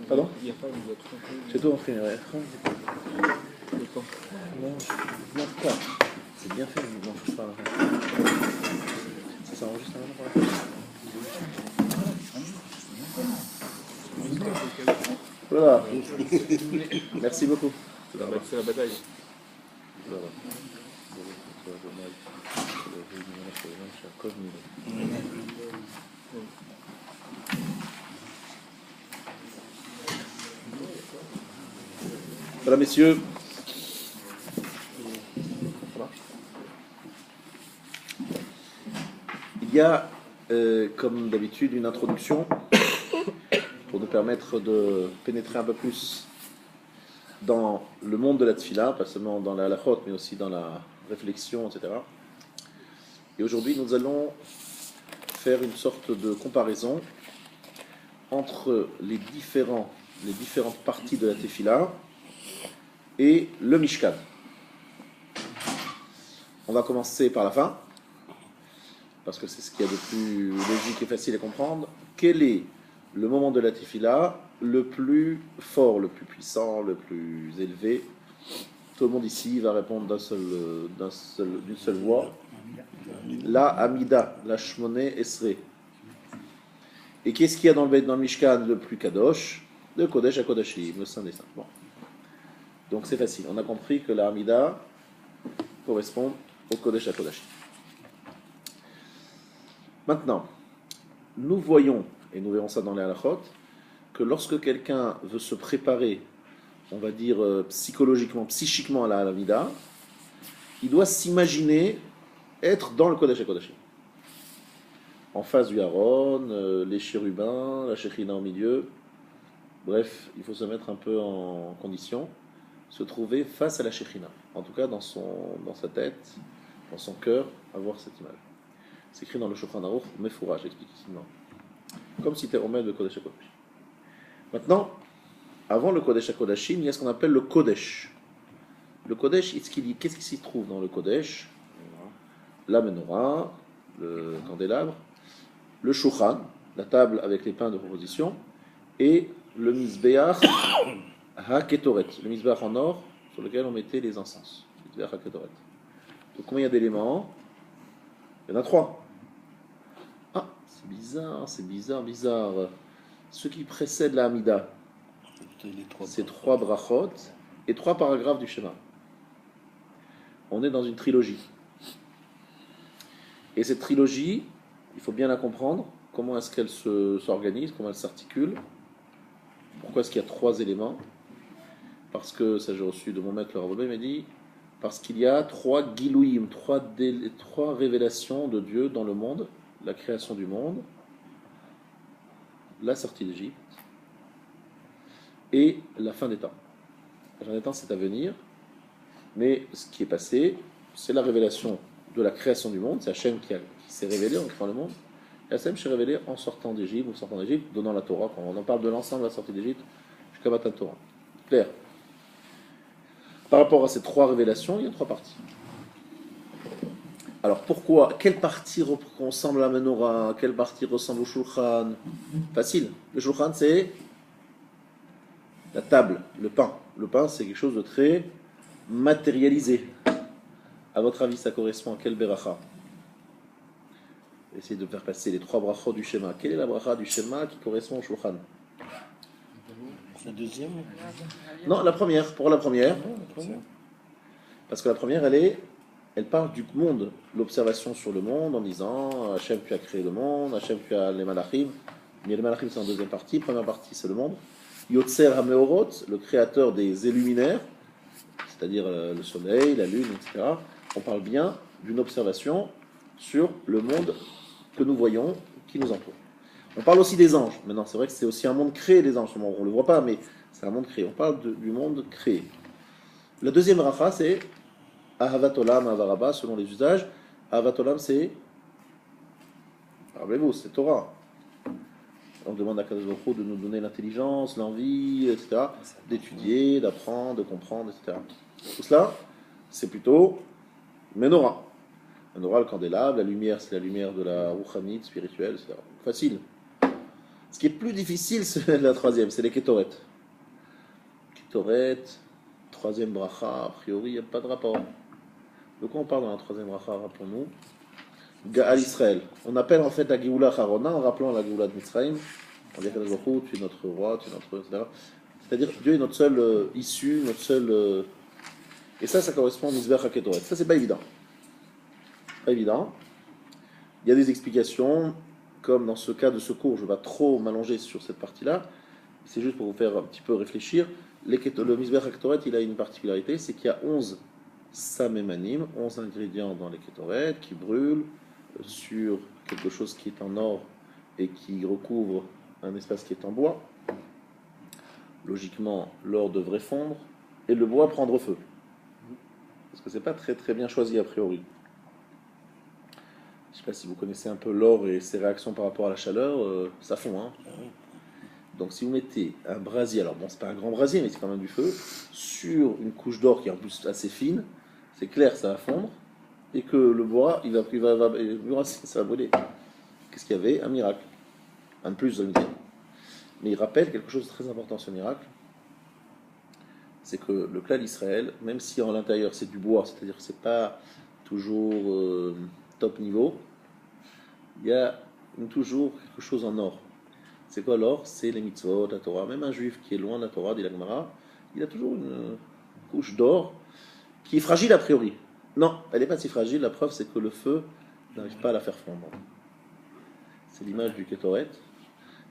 Pardon? J'ai tout imprimé, ouais. Non, quoi? C'est bien fait, mais non, je parle. Ça s'enregistre maintenant pour la Voilà. Merci beaucoup. C'est la bataille. Voilà, messieurs. Il y a, comme d'habitude, une introduction pour nous permettre de pénétrer un peu plus dans le monde de la tfila, pas seulement dans la halachot, mais aussi dans la réflexion, etc. Et aujourd'hui, nous allons faire une sorte de comparaison entre les différentes parties de la tefila et le Mishkan. On va commencer par la fin, parce que c'est ce qu'il y a de plus logique et facile à comprendre. Quel est le moment de la tefila le plus fort, le plus puissant, le plus élevé? Tout le monde ici va répondre d'une seule voix. La Amida, la Shmoné Esrei. Et qu'est-ce qu'il y a dans le Mishkan le plus kadosh? Le Kodesh HaKodashim, le Saint des Saints. Bon. Donc c'est facile. On a compris que la Amida correspond au Kodesh HaKodashim. Maintenant, nous voyons, et nous verrons ça dans les halachot, que lorsque quelqu'un veut se préparer, on va dire psychologiquement, psychiquement à la Amida, il doit s'imaginer être dans le Kodesh HaKodashim. En face du Aaron, les chérubins, la Shekhinah au milieu. Bref, il faut se mettre un peu en condition, se trouver face à la Shekhinah. En tout cas, dans sa tête, dans son cœur, avoir cette image. C'est écrit dans le Shulchan Aruch, Mefoura, j'explique ici. Non. Comme si tu es au maître de Kodesh HaKodashim. Maintenant, avant le Kodesh HaKodashim, il y a ce qu'on appelle le Kodesh. Le Kodesh, qu'est-ce qui s'y trouve dans le Kodesh? La menorah, le candélabre, le Shulchan, la table avec les pains de proposition, et le Mizbeach HaKetoret, le Mizbeach en or sur lequel on mettait les encens. Mizbeach HaKetoret. Donc combien il y a d'éléments? Il y en a 3. Ah, c'est bizarre. Ce qui précède la Hamida, c'est 3 brachot et 3 paragraphes du schéma. On est dans une trilogie. Et cette trilogie, il faut bien la comprendre. Comment est-ce qu'elle s'organise, comment elle s'articule? Pourquoi est-ce qu'il y a 3 éléments? Parce que, ça j'ai reçu de mon maître le Rav Ober, il m'a dit, parce qu'il y a 3 gilouim, 3 révélations de Dieu dans le monde, la création du monde, la sortie d'Égypte et la fin des temps. La fin des temps, c'est à venir, mais ce qui est passé, c'est la révélation de la création du monde, c'est Hachem qui s'est révélé en créant le monde, et Hachem s'est révélé en sortant d'Égypte, donnant la Torah. Quand on en parle de l'ensemble de la sortie d'Égypte, jusqu'à Matan Torah. Clair. Par rapport à ces 3 révélations, il y a 3 parties. Alors pourquoi? Quelle partie ressemble à la menorah? Quelle partie ressemble au shulchan? Facile. Le shulchan, c'est la table, le pain. Le pain, c'est quelque chose de très matérialisé. À votre avis, ça correspond à quelle beracha? Essayez de faire passer les 3 brachot du schéma. Quelle est la bracha du schéma qui correspond au shulchan? La deuxième? Non, la première. Pour la première. Parce que la première, elle parle du monde, l'observation sur le monde en disant Hachem tu as créé le monde, Hachem tu as les malachim, Mais les Malachim, c'est en deuxième partie. Première partie, c'est le monde. Yotzer HaMeorot, le créateur des illuminaires, c'est-à-dire le soleil, la lune, etc. On parle bien d'une observation sur le monde que nous voyons, qui nous entoure. On parle aussi des anges. Maintenant, c'est vrai que c'est aussi un monde créé, des anges. On ne le voit pas, mais c'est un monde créé. On parle du monde créé. La deuxième racha, c'est Ahavat Olam, Avaraba, selon les usages. Ahavat Olam, c'est, rappelez-vous, c'est Torah. On demande à Kadosh Baruch Hu de nous donner l'intelligence, l'envie, etc., d'étudier, d'apprendre, de comprendre, etc. Tout cela, c'est plutôt Menorah. Menorah, le candélabre, la lumière, c'est la lumière de la Rouchanite, spirituelle, etc. Facile. Ce qui est plus difficile, c'est la troisième, c'est les Ketoret. Ketoret, troisième bracha, a priori, il n'y a pas de rapport. De quoi on parle dans la troisième bracha, rappelons-nous? Gaal Israël. On appelle en fait la Géoula Harona en rappelant la Géoula de Mitzrayim. On dit à Kadosh Baruch Hu, tu es notre roi, tu es notre... etc. C'est-à-dire Dieu est notre seul issue, notre seul... Et ça correspond au Mizbeach HaKetoret. Ça, c'est pas évident. Pas évident. Il y a des explications, comme dans ce cas de ce cours, je ne vais pas trop m'allonger sur cette partie-là. C'est juste pour vous faire un petit peu réfléchir. Le Mizbeach HaKetoret, il a une particularité, c'est qu'il y a 11 Samemanim, 11 ingrédients dans les Ketoret qui brûlent sur quelque chose qui est en or et qui recouvre un espace qui est en bois. Logiquement, l'or devrait fondre et le bois prendre feu. Parce que c'est pas très très bien choisi a priori. Je ne sais pas si vous connaissez un peu l'or et ses réactions par rapport à la chaleur, ça fond. Hein. Donc si vous mettez un brasier, alors bon, c'est pas un grand brasier, mais c'est quand même du feu, sur une couche d'or qui est en plus assez fine, c'est clair, ça va fondre. Et que le bois, ça va brûler. Qu'est-ce qu'il y avait? Un miracle. Un de plus, vous allez me dire. Mais il rappelle quelque chose de très important, ce miracle. C'est que le clan d'Israël, même si en l'intérieur c'est du bois, c'est-à-dire que c'est pas toujours top niveau, il y a toujours quelque chose en or. C'est quoi l'or? C'est les mitzvot, la Torah. Même un juif qui est loin de la Torah, dit la Gemara, il a toujours une couche d'or qui est fragile a priori. Non, elle n'est pas si fragile. La preuve, c'est que le feu n'arrive pas à la faire fondre. C'est l'image du Ketoret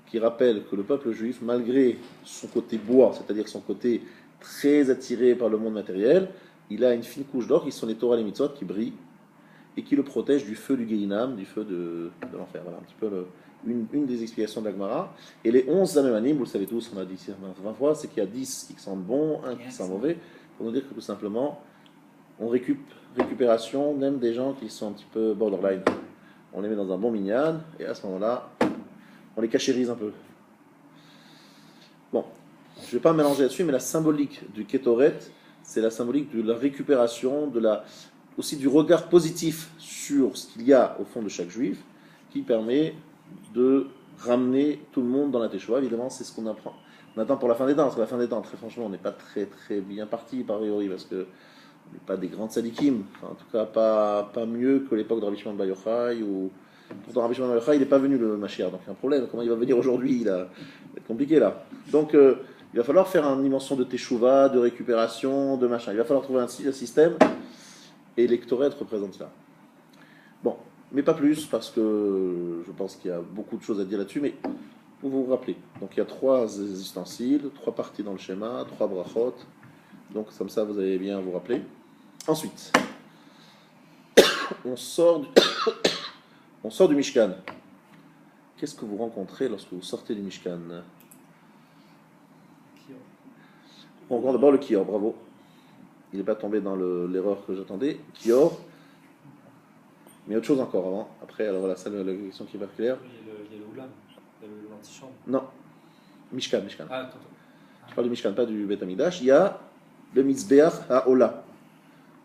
qui rappelle que le peuple juif, malgré son côté bois, c'est-à-dire son côté très attiré par le monde matériel, il a une fine couche d'or qui sont les Torah et les Mitzvot qui brillent et qui le protègent du feu du Gehinam, du feu de l'enfer. Voilà un petit peu une des explications de la Gemara. Et les 11 Samemanim, vous le savez tous, on a dit 20 fois, c'est qu'il y a 10 qui sentent bon, 1 qui sent mauvais, pour nous dire que tout simplement, on récupération même des gens qui sont un petit peu borderline. On les met dans un bon minyan, et à ce moment-là, on les cachérise un peu. Bon, je ne vais pas mélanger là-dessus, mais la symbolique du Ketoret, c'est la symbolique de la récupération, aussi du regard positif sur ce qu'il y a au fond de chaque juif, qui permet de ramener tout le monde dans la Teshuva. Évidemment, c'est ce qu'on apprend. On attend pour la fin des temps, parce que la fin des temps, très franchement, on n'est pas très très bien parti, par priori, parce que on n'est pas des grands tzadikim, enfin, en tout cas pas mieux que l'époque de Rabbi Shimon Bar Yochai, ou pourtant Rabbi Shimon Bar Yochai, il n'est pas venu le Mashiach, donc il y a un problème, comment il va venir aujourd'hui, ça va être compliqué là. Donc il va falloir faire une dimension de teshuva, de récupération, de machin, il va falloir trouver un système, et l'électorat représente ça. Bon, mais pas plus, parce que je pense qu'il y a beaucoup de choses à dire là-dessus, mais pour vous rappeler, donc il y a 3 ustensiles, 3 parties dans le schéma, 3 brachot, donc comme ça vous allez bien vous rappeler. Ensuite, on sort du Mishkan. Qu'est-ce que vous rencontrez lorsque vous sortez du Mishkan? On rencontre d'abord le Kior, bravo. Il n'est pas tombé dans l'erreur que j'attendais. Kior. Mais autre chose encore avant. Après, alors voilà, ça la question qui va claire. Il y a le Oulam, il y a l'antichambre. Non, Mishkan. Ah, attends. Je parle du Mishkan, pas du Beth Amikdash. Il y a le Mizbeach HaOla.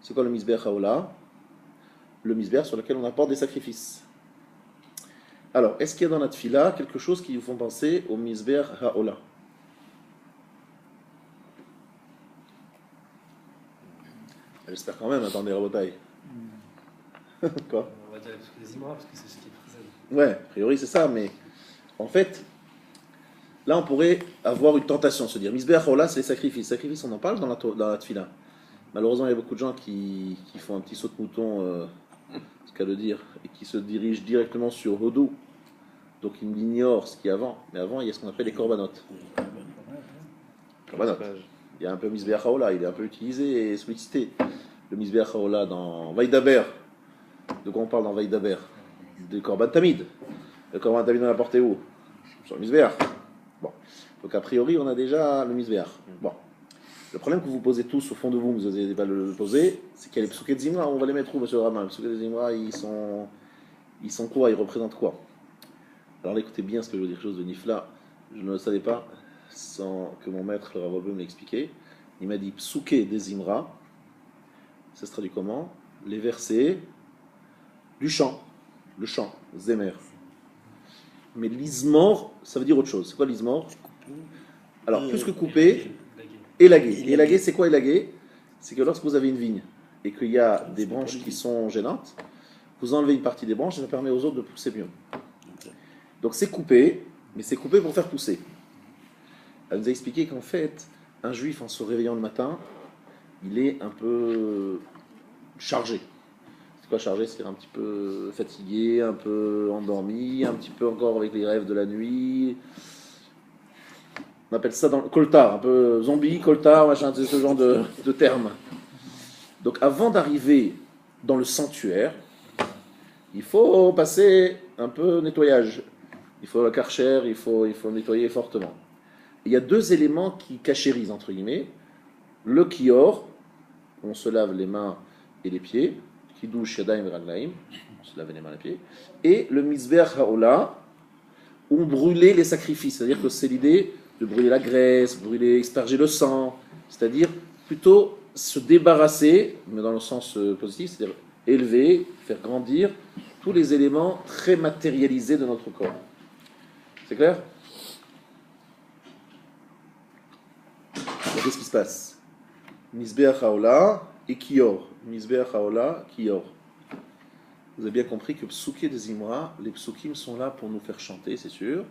C'est quoi le Mizbeach HaOla? Le Mizbeach sur lequel on apporte des sacrifices. Alors, est-ce qu'il y a dans la Tfila quelque chose qui vous font penser au Mizbeach HaOla? J'espère quand même, attendez, Rabotai. Quoi? On va dire les Imra, parce que c'est ce qui est présent. Ouais, a priori c'est ça, mais en fait, là on pourrait avoir une tentation, se dire Mizbeach HaOla, c'est les sacrifices. Les sacrifices, on en parle dans la Tfila. Malheureusement, il y a beaucoup de gens qui font un petit saut de mouton, ce qu'à le dire, et qui se dirigent directement sur Hodou, Donc il ignore ce qu'il y a avant. Mais avant, il y a ce qu'on appelle les corbanotes. Corbanotes. Il y a un peu Misbeach Haola, il est un peu utilisé et sollicité. Le Misbeach Haola dans Vaïdaber. De quoi on parle dans Vaïdaber? Des Korban Tamid. Le Korban Tamid, on l'a porté où? Sur le Misbeach. Bon. Donc a priori, on a déjà le Misbeach. Bon. Le problème que vous posez tous au fond de vous, vous n'osez pas le poser, c'est qu'il y a les Psouké de Zimra. On va les mettre où, monsieur Raman? Les Psouké de Zimra, ils sont quoi? Ils représentent quoi? Alors écoutez bien ce que je veux dire, chose de Nifla. Je ne le savais pas sans que mon maître, le Rav Wolbe, me l'expliquait. Il m'a dit Psouké des Zimra. Ça se traduit comment? Les versets du chant. Le chant, Zemer. Mais l'Izmor, ça veut dire autre chose. C'est quoi l'Izmor? Alors, plus que couper, élaguer. Élaguer, c'est quoi élaguer? C'est que lorsque vous avez une vigne et qu'il y a des branches qui sont gênantes, vous enlevez une partie des branches et ça permet aux autres de pousser mieux. Donc c'est coupé, mais c'est coupé pour faire pousser. Elle nous a expliqué qu'en fait, un juif en se réveillant le matin, il est un peu chargé. C'est quoi chargé? C'est un petit peu fatigué, un peu endormi, un petit peu encore avec les rêves de la nuit. On appelle ça dans le coltard, un peu zombie, coltard, machin, c'est ce genre de termes. Donc avant d'arriver dans le sanctuaire, il faut passer un peu nettoyage. Il faut la karcher, il faut nettoyer fortement. Il y a deux éléments qui cachérisent, entre guillemets. Le kior, on se lave les mains et les pieds, kiddush yadayim raglaim, on se lave les mains et les pieds, et le misbeach haola, où on brûlait les sacrifices. C'est-à-dire que c'est l'idée de brûler la graisse, brûler, experger le sang, c'est-à-dire plutôt se débarrasser, mais dans le sens positif, c'est-à-dire élever, faire grandir tous les éléments très matérialisés de notre corps. C'est clair? Donc, qu'est-ce qui se passe? Misbeach haola et kior. Misbeach haola, kior. Vous avez bien compris que Psouké des Zimra, les Psoukim sont là pour nous faire chanter, c'est sûr,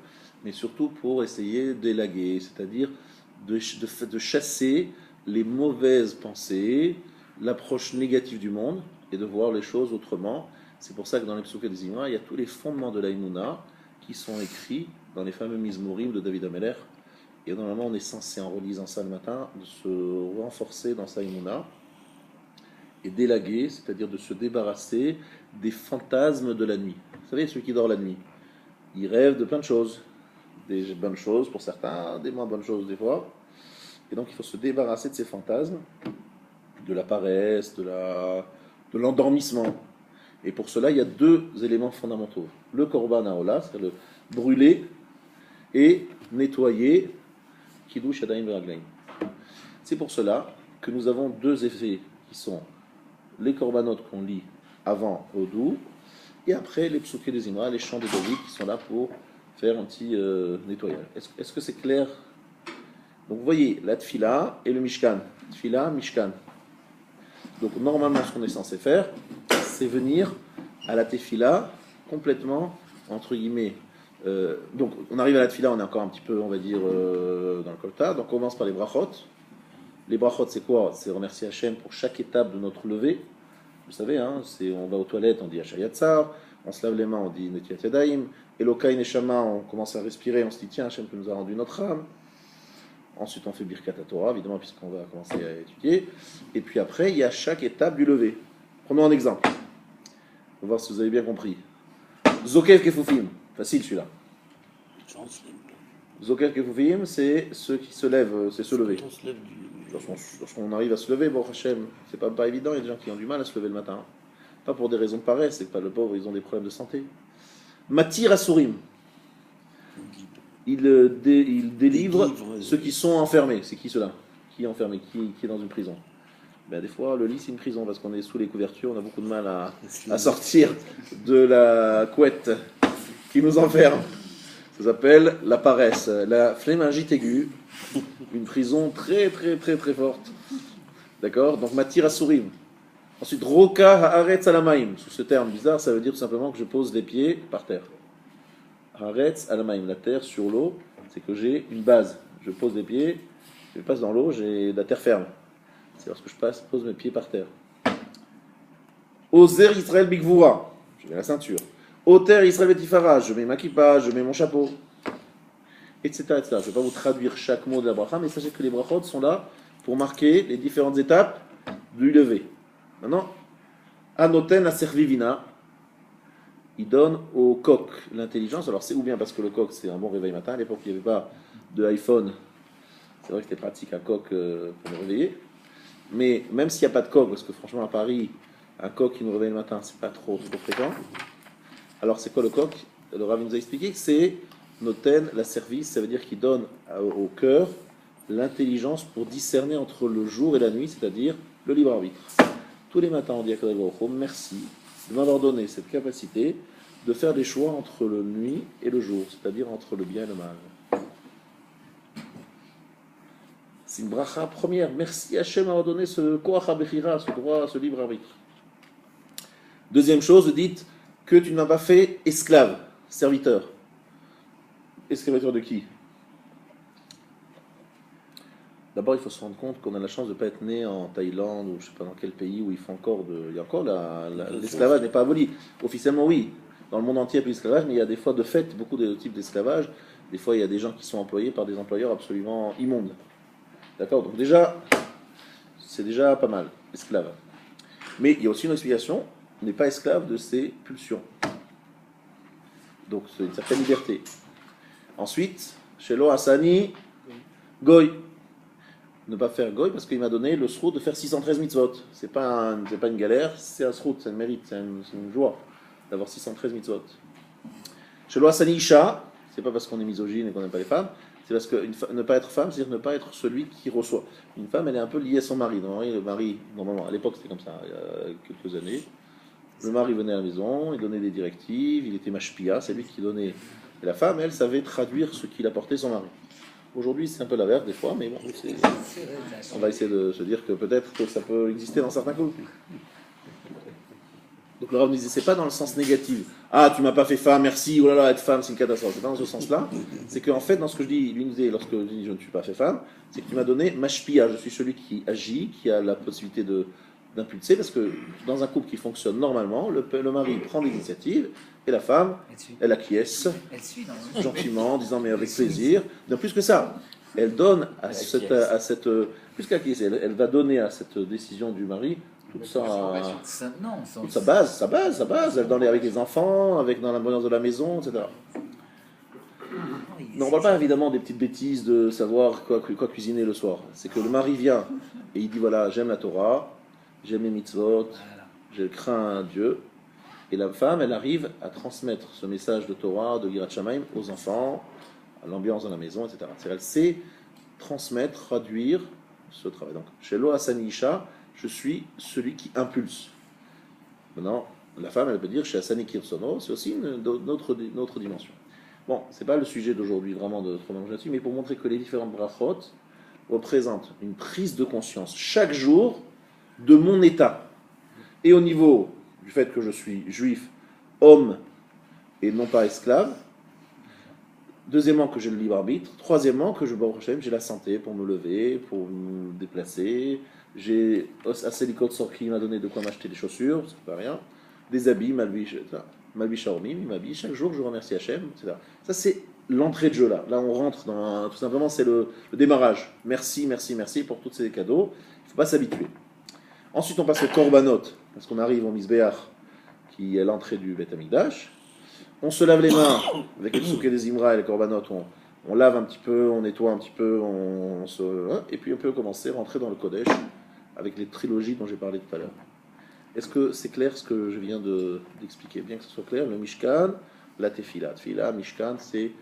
mais surtout pour essayer d'élaguer, c'est-à-dire de chasser les mauvaises pensées, l'approche négative du monde et de voir les choses autrement. C'est pour ça que dans les Psouké des Zimra, il y a tous les fondements de l'Aïmouna qui sont écrits dans les fameux Mizmorim de David Ameler. Et normalement, on est censé, en relisant ça le matin, de se renforcer dans sa Aïmouna et d'élaguer, c'est-à-dire de se débarrasser des fantasmes de la nuit. Vous savez, celui qui dort la nuit, il rêve de plein de choses. Des bonnes choses pour certains, des moins bonnes choses des fois. Et donc il faut se débarrasser de ces fantasmes, de la paresse, de l'endormissement. Et pour cela, il y a deux éléments fondamentaux. Le korban haola, c'est-à-dire le brûler et nettoyer kiddush yadayim veraglaim. C'est pour cela que nous avons deux effets qui sont les corbanotes qu'on lit avant Odou, et après les psouké des Zimra, les chants de David qui sont là pour faire un petit nettoyage. Est-ce que c'est clair? Donc vous voyez, la tfila et le mishkan. Tfila, mishkan. Donc normalement, ce qu'on est censé faire, c'est venir à la tefila complètement, entre guillemets. Donc on arrive à la tfila, on est encore un petit peu, on va dire, dans le kolta. Donc on commence par les brachot. Les brachot, c'est quoi? C'est remercier Hachem pour chaque étape de notre levée. Vous savez, hein, on va aux toilettes, on dit Hachayatzar, on se lave les mains, on dit Netiat Yadayim, Elokai Neshama, on commence à respirer, on se dit tiens, Hachem nous a rendu notre âme. Ensuite, on fait Birkat Torah, évidemment, puisqu'on va commencer à étudier. Et puis après, il y a chaque étape du lever. Prenons un exemple. On va voir si vous avez bien compris. Zokev Kefufim, facile celui-là. Zokev Kefufim, c'est ceux qui se lèvent, c'est se lever. Lorsqu'on arrive à se lever, bon Hachem, c'est pas évident, il y a des gens qui ont du mal à se lever le matin. Pas pour des raisons de paresse, c'est que pas le pauvre, ils ont des problèmes de santé. Matir Asurim. Il délivre ceux qui sont enfermés. C'est qui cela? Qui est enfermé? Qui est dans une prison? Ben, des fois, le lit, c'est une prison parce qu'on est sous les couvertures, on a beaucoup de mal à sortir de la couette qui nous enferme. Ça s'appelle la paresse, la phlémingite aiguë, une prison très très très très forte. D'accord? Donc Matir Asurim. Ensuite, Roka Haaretz Alamaim. Sous ce terme bizarre, ça veut dire tout simplement que je pose les pieds par terre. Haaretz Alamaim, la terre sur l'eau, c'est que j'ai une base. Je pose les pieds, je passe dans l'eau, j'ai de la terre ferme. C'est lorsque je pose mes pieds par terre. Ozer Israël Bigvura. Je mets la ceinture. Oter Israël Betifara, je mets ma kippa, je mets mon chapeau, etc., etc. Je ne vais pas vous traduire chaque mot de la bracha, mais sachez que les brachot sont là pour marquer les différentes étapes du lever. Maintenant, Anoten Aservivina, il donne au coq l'intelligence. Alors c'est ou bien parce que le coq c'est un bon réveil matin, à l'époque il n'y avait pas de iPhone, c'est vrai que c'était pratique un coq pour me réveiller, mais même s'il n'y a pas de coq, parce que franchement à Paris, un coq qui nous réveille le matin, c'est pas trop fréquent. Alors c'est quoi le coq? Le Rav nous a expliqué que c'est Noten, la service, ça veut dire qu'il donne au cœur l'intelligence pour discerner entre le jour et la nuit, c'est-à-dire le libre arbitre. Tous les matins on dit à Kadosh Baruch Hu, merci de m'avoir donné cette capacité de faire des choix entre le nuit et le jour, c'est-à-dire entre le bien et le mal. C'est une bracha première. Merci Hachem d'avoir donné ce koach ha-bechira, ce droit, ce libre arbitre. Deuxième chose, dites que tu ne m'as pas fait esclave, serviteur. Esclavateur de qui? D'abord, il faut se rendre compte qu'on a la chance de ne pas être né en Thaïlande ou je ne sais pas dans quel pays où il faut encore il y a encore l'esclavage n'est pas aboli. Officiellement, oui. Dans le monde entier, il y a plus d'esclavage, mais il y a des fois de fait beaucoup de types d'esclavage. Des fois, il y a des gens qui sont employés par des employeurs absolument immondes. D'accord? Donc déjà, c'est déjà pas mal, esclave. Mais il y a aussi une explication, on n'est pas esclave de ses pulsions. Donc c'est une certaine liberté. Ensuite, Shelo Asani, Goy. Ne pas faire Goy parce qu'il m'a donné le srout de faire 613 mitzvot. C'est pas une galère, c'est un srout, c'est un mérite, c'est une joie d'avoir 613 mitzvot. Shelo Asani Isha, c'est pas parce qu'on est misogyne et qu'on n'aime pas les femmes, c'est parce que ne pas être femme, c'est-à-dire ne pas être celui qui reçoit. Une femme, elle est un peu liée à son mari. Le mari, normalement, à l'époque c'était comme ça, il y a quelques années. Le mari venait à la maison, il donnait des directives, il était mashpia, c'est lui qui donnait. Et la femme, elle, savait traduire ce qu'il apportait son mari. Aujourd'hui, c'est un peu l'inverse des fois, mais bon, on va essayer de se dire que peut-être que ça peut exister dans certains couples. Donc le Rav nous disait, c'est pas dans le sens négatif. Ah, tu m'as pas fait femme, merci, oh là là, être femme, c'est une catastrophe. C'est pas dans ce sens-là. C'est qu'en fait, dans ce que je dis, lui nous disait, lorsque je dis je ne suis pas fait femme, c'est que tu m'as donné mashpia, je suis celui qui agit, qui a la possibilité d'impulser, parce que dans un couple qui fonctionne normalement, le mari prend l'initiative et la femme, elle acquiesce gentiment, en disant mais avec plaisir. Non, plus que ça, elle donne à cette plus qu'acquiescer, elle va donner à cette décision du mari toute sa base. Elle donne avec les enfants, avec dans l'abondance de la maison, etc. Non, on ne parle pas évidemment des petites bêtises de savoir quoi cuisiner le soir. C'est que le mari vient et il dit voilà, j'aime la Torah, j'aime les mitzvot, je crains Dieu. Et la femme, elle arrive à transmettre ce message de Torah, de Yirat Shamayim aux enfants, à l'ambiance dans la maison, etc. C'est-à-dire, elle sait transmettre, traduire ce travail. Donc, chez Lo Hasani Isha, je suis celui qui impulse. Maintenant, la femme, elle peut dire chez Hasani Kirsono, c'est aussi une autre dimension. Bon, c'est pas le sujet d'aujourd'hui vraiment de trop manger là-dessus, mais pour montrer que les différentes brachot représentent une prise de conscience chaque jour de mon état. Et au niveau du fait que je suis juif, homme et non pas esclave. Deuxièmement, que j'ai le libre arbitre. Troisièmement, que j'ai la santé pour me lever, pour me déplacer. J'ai assez qui m'a donné de quoi m'acheter des chaussures, c'est pas rien. Des habits, Malbi Shaormi, il m'habille. Chaque jour, je remercie Hachem, etc. Ça, c'est l'entrée de jeu là. Là, on rentre dans. Tout simplement, c'est le démarrage. Merci pour tous ces cadeaux. Il ne faut pas s'habituer. Ensuite, on passe au korbanot, parce qu'on arrive au Misbéach, qui est l'entrée du Beth Amikdash. On se lave les mains avec le souké des Imra et les korbanot. On lave un petit peu, on nettoie un petit peu, et puis on peut commencer à rentrer dans le Kodesh avec les trilogies dont j'ai parlé tout à l'heure. Est-ce que c'est clair ce que je viens d'expliquer? Bien que ce soit clair, le Mishkan, la Tefila. Tefila, Mishkan, c'est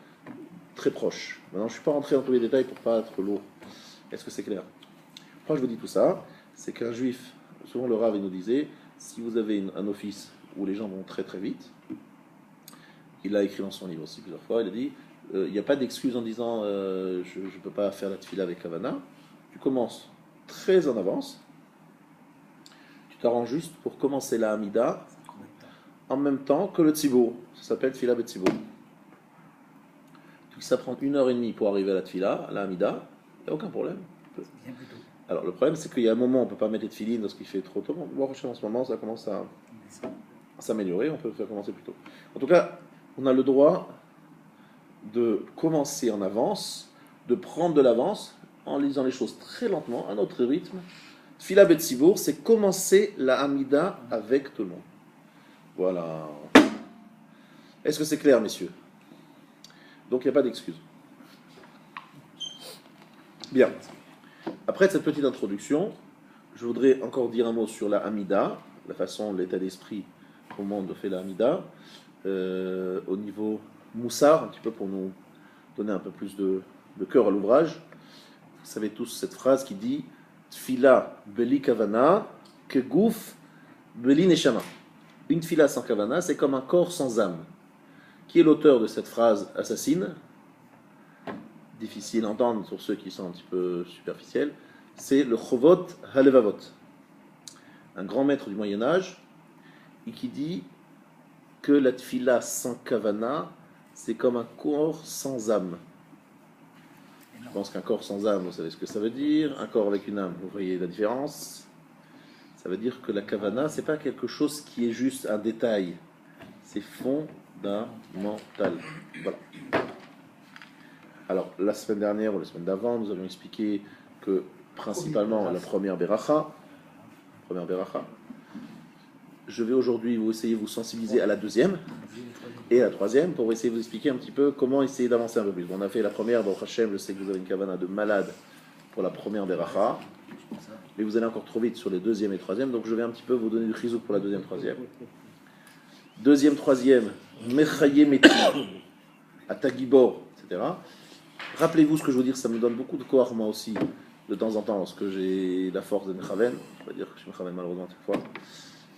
très proche. Maintenant, je ne suis pas rentré dans tous les détails pour ne pas être lourd. Est-ce que c'est clair? Pourquoi je vous dis tout ça? C'est qu'un juif, souvent le Rav il nous disait, si vous avez un office où les gens vont très très vite, il l'a écrit dans son livre aussi plusieurs fois, il a dit, il n'y a pas d'excuse en disant je ne peux pas faire la tefila avec Havana. Tu commences très en avance, tu t'arranges juste pour commencer la Hamida en même temps que le Tzibour. Ça s'appelle Tfila Betzibour. Ça prend 1h30 pour arriver à la tefila, à la Hamida, il n'y a aucun problème. Alors le problème c'est qu'il y a un moment où on ne peut pas mettre les tefilines parce qu'il fait trop tôt. Bon, en ce moment ça commence à s'améliorer, on peut faire commencer plus tôt. En tout cas, on a le droit de commencer en avance, de prendre de l'avance en lisant les choses très lentement, à notre rythme. Tfila Betsibour, c'est commencer la Hamida avec tout le monde. Voilà. Est-ce que c'est clair, messieurs? Donc il n'y a pas d'excuse. Bien. Après cette petite introduction, je voudrais encore dire un mot sur la Hamida, la façon, l'état d'esprit au moment de faire la Hamida, au niveau Moussar, un petit peu pour nous donner un peu plus de cœur à l'ouvrage. Vous savez tous cette phrase qui dit Tfila beli kavana, kegouf beli neshama. Une tfila sans kavana, c'est comme un corps sans âme. Qui est l'auteur de cette phrase assassine? Difficile à entendre pour ceux qui sont un petit peu superficiels. C'est le Chovot Halevavot, un grand maître du Moyen-Âge, et qui dit que la tfila sans kavana, c'est comme un corps sans âme. Je pense qu'un corps sans âme, vous savez ce que ça veut dire. Un corps avec une âme, vous voyez la différence. Ça veut dire que la kavana, c'est pas quelque chose qui est juste un détail. C'est fondamental. Voilà. Alors, la semaine dernière ou la semaine d'avant, nous avions expliqué que principalement la première beracha. Je vais aujourd'hui essayer de vous sensibiliser à la deuxième et à la troisième pour essayer de vous expliquer un petit peu comment essayer d'avancer un peu plus. Bon, on a fait la première, Baruch Hashem, je sais que vous avez une kavana de malade pour la première beracha, mais vous allez encore trop vite sur les deuxième et troisième, donc je vais un petit peu vous donner du chizouk pour la deuxième, troisième. Deuxième, troisième, Mechaye Metim, Atagibor, etc. Rappelez-vous ce que je veux dire, ça me donne beaucoup de koach moi aussi, de temps en temps, lorsque j'ai la force de Mechaven. Je vais dire que je suis Mechaven malheureusement cette fois.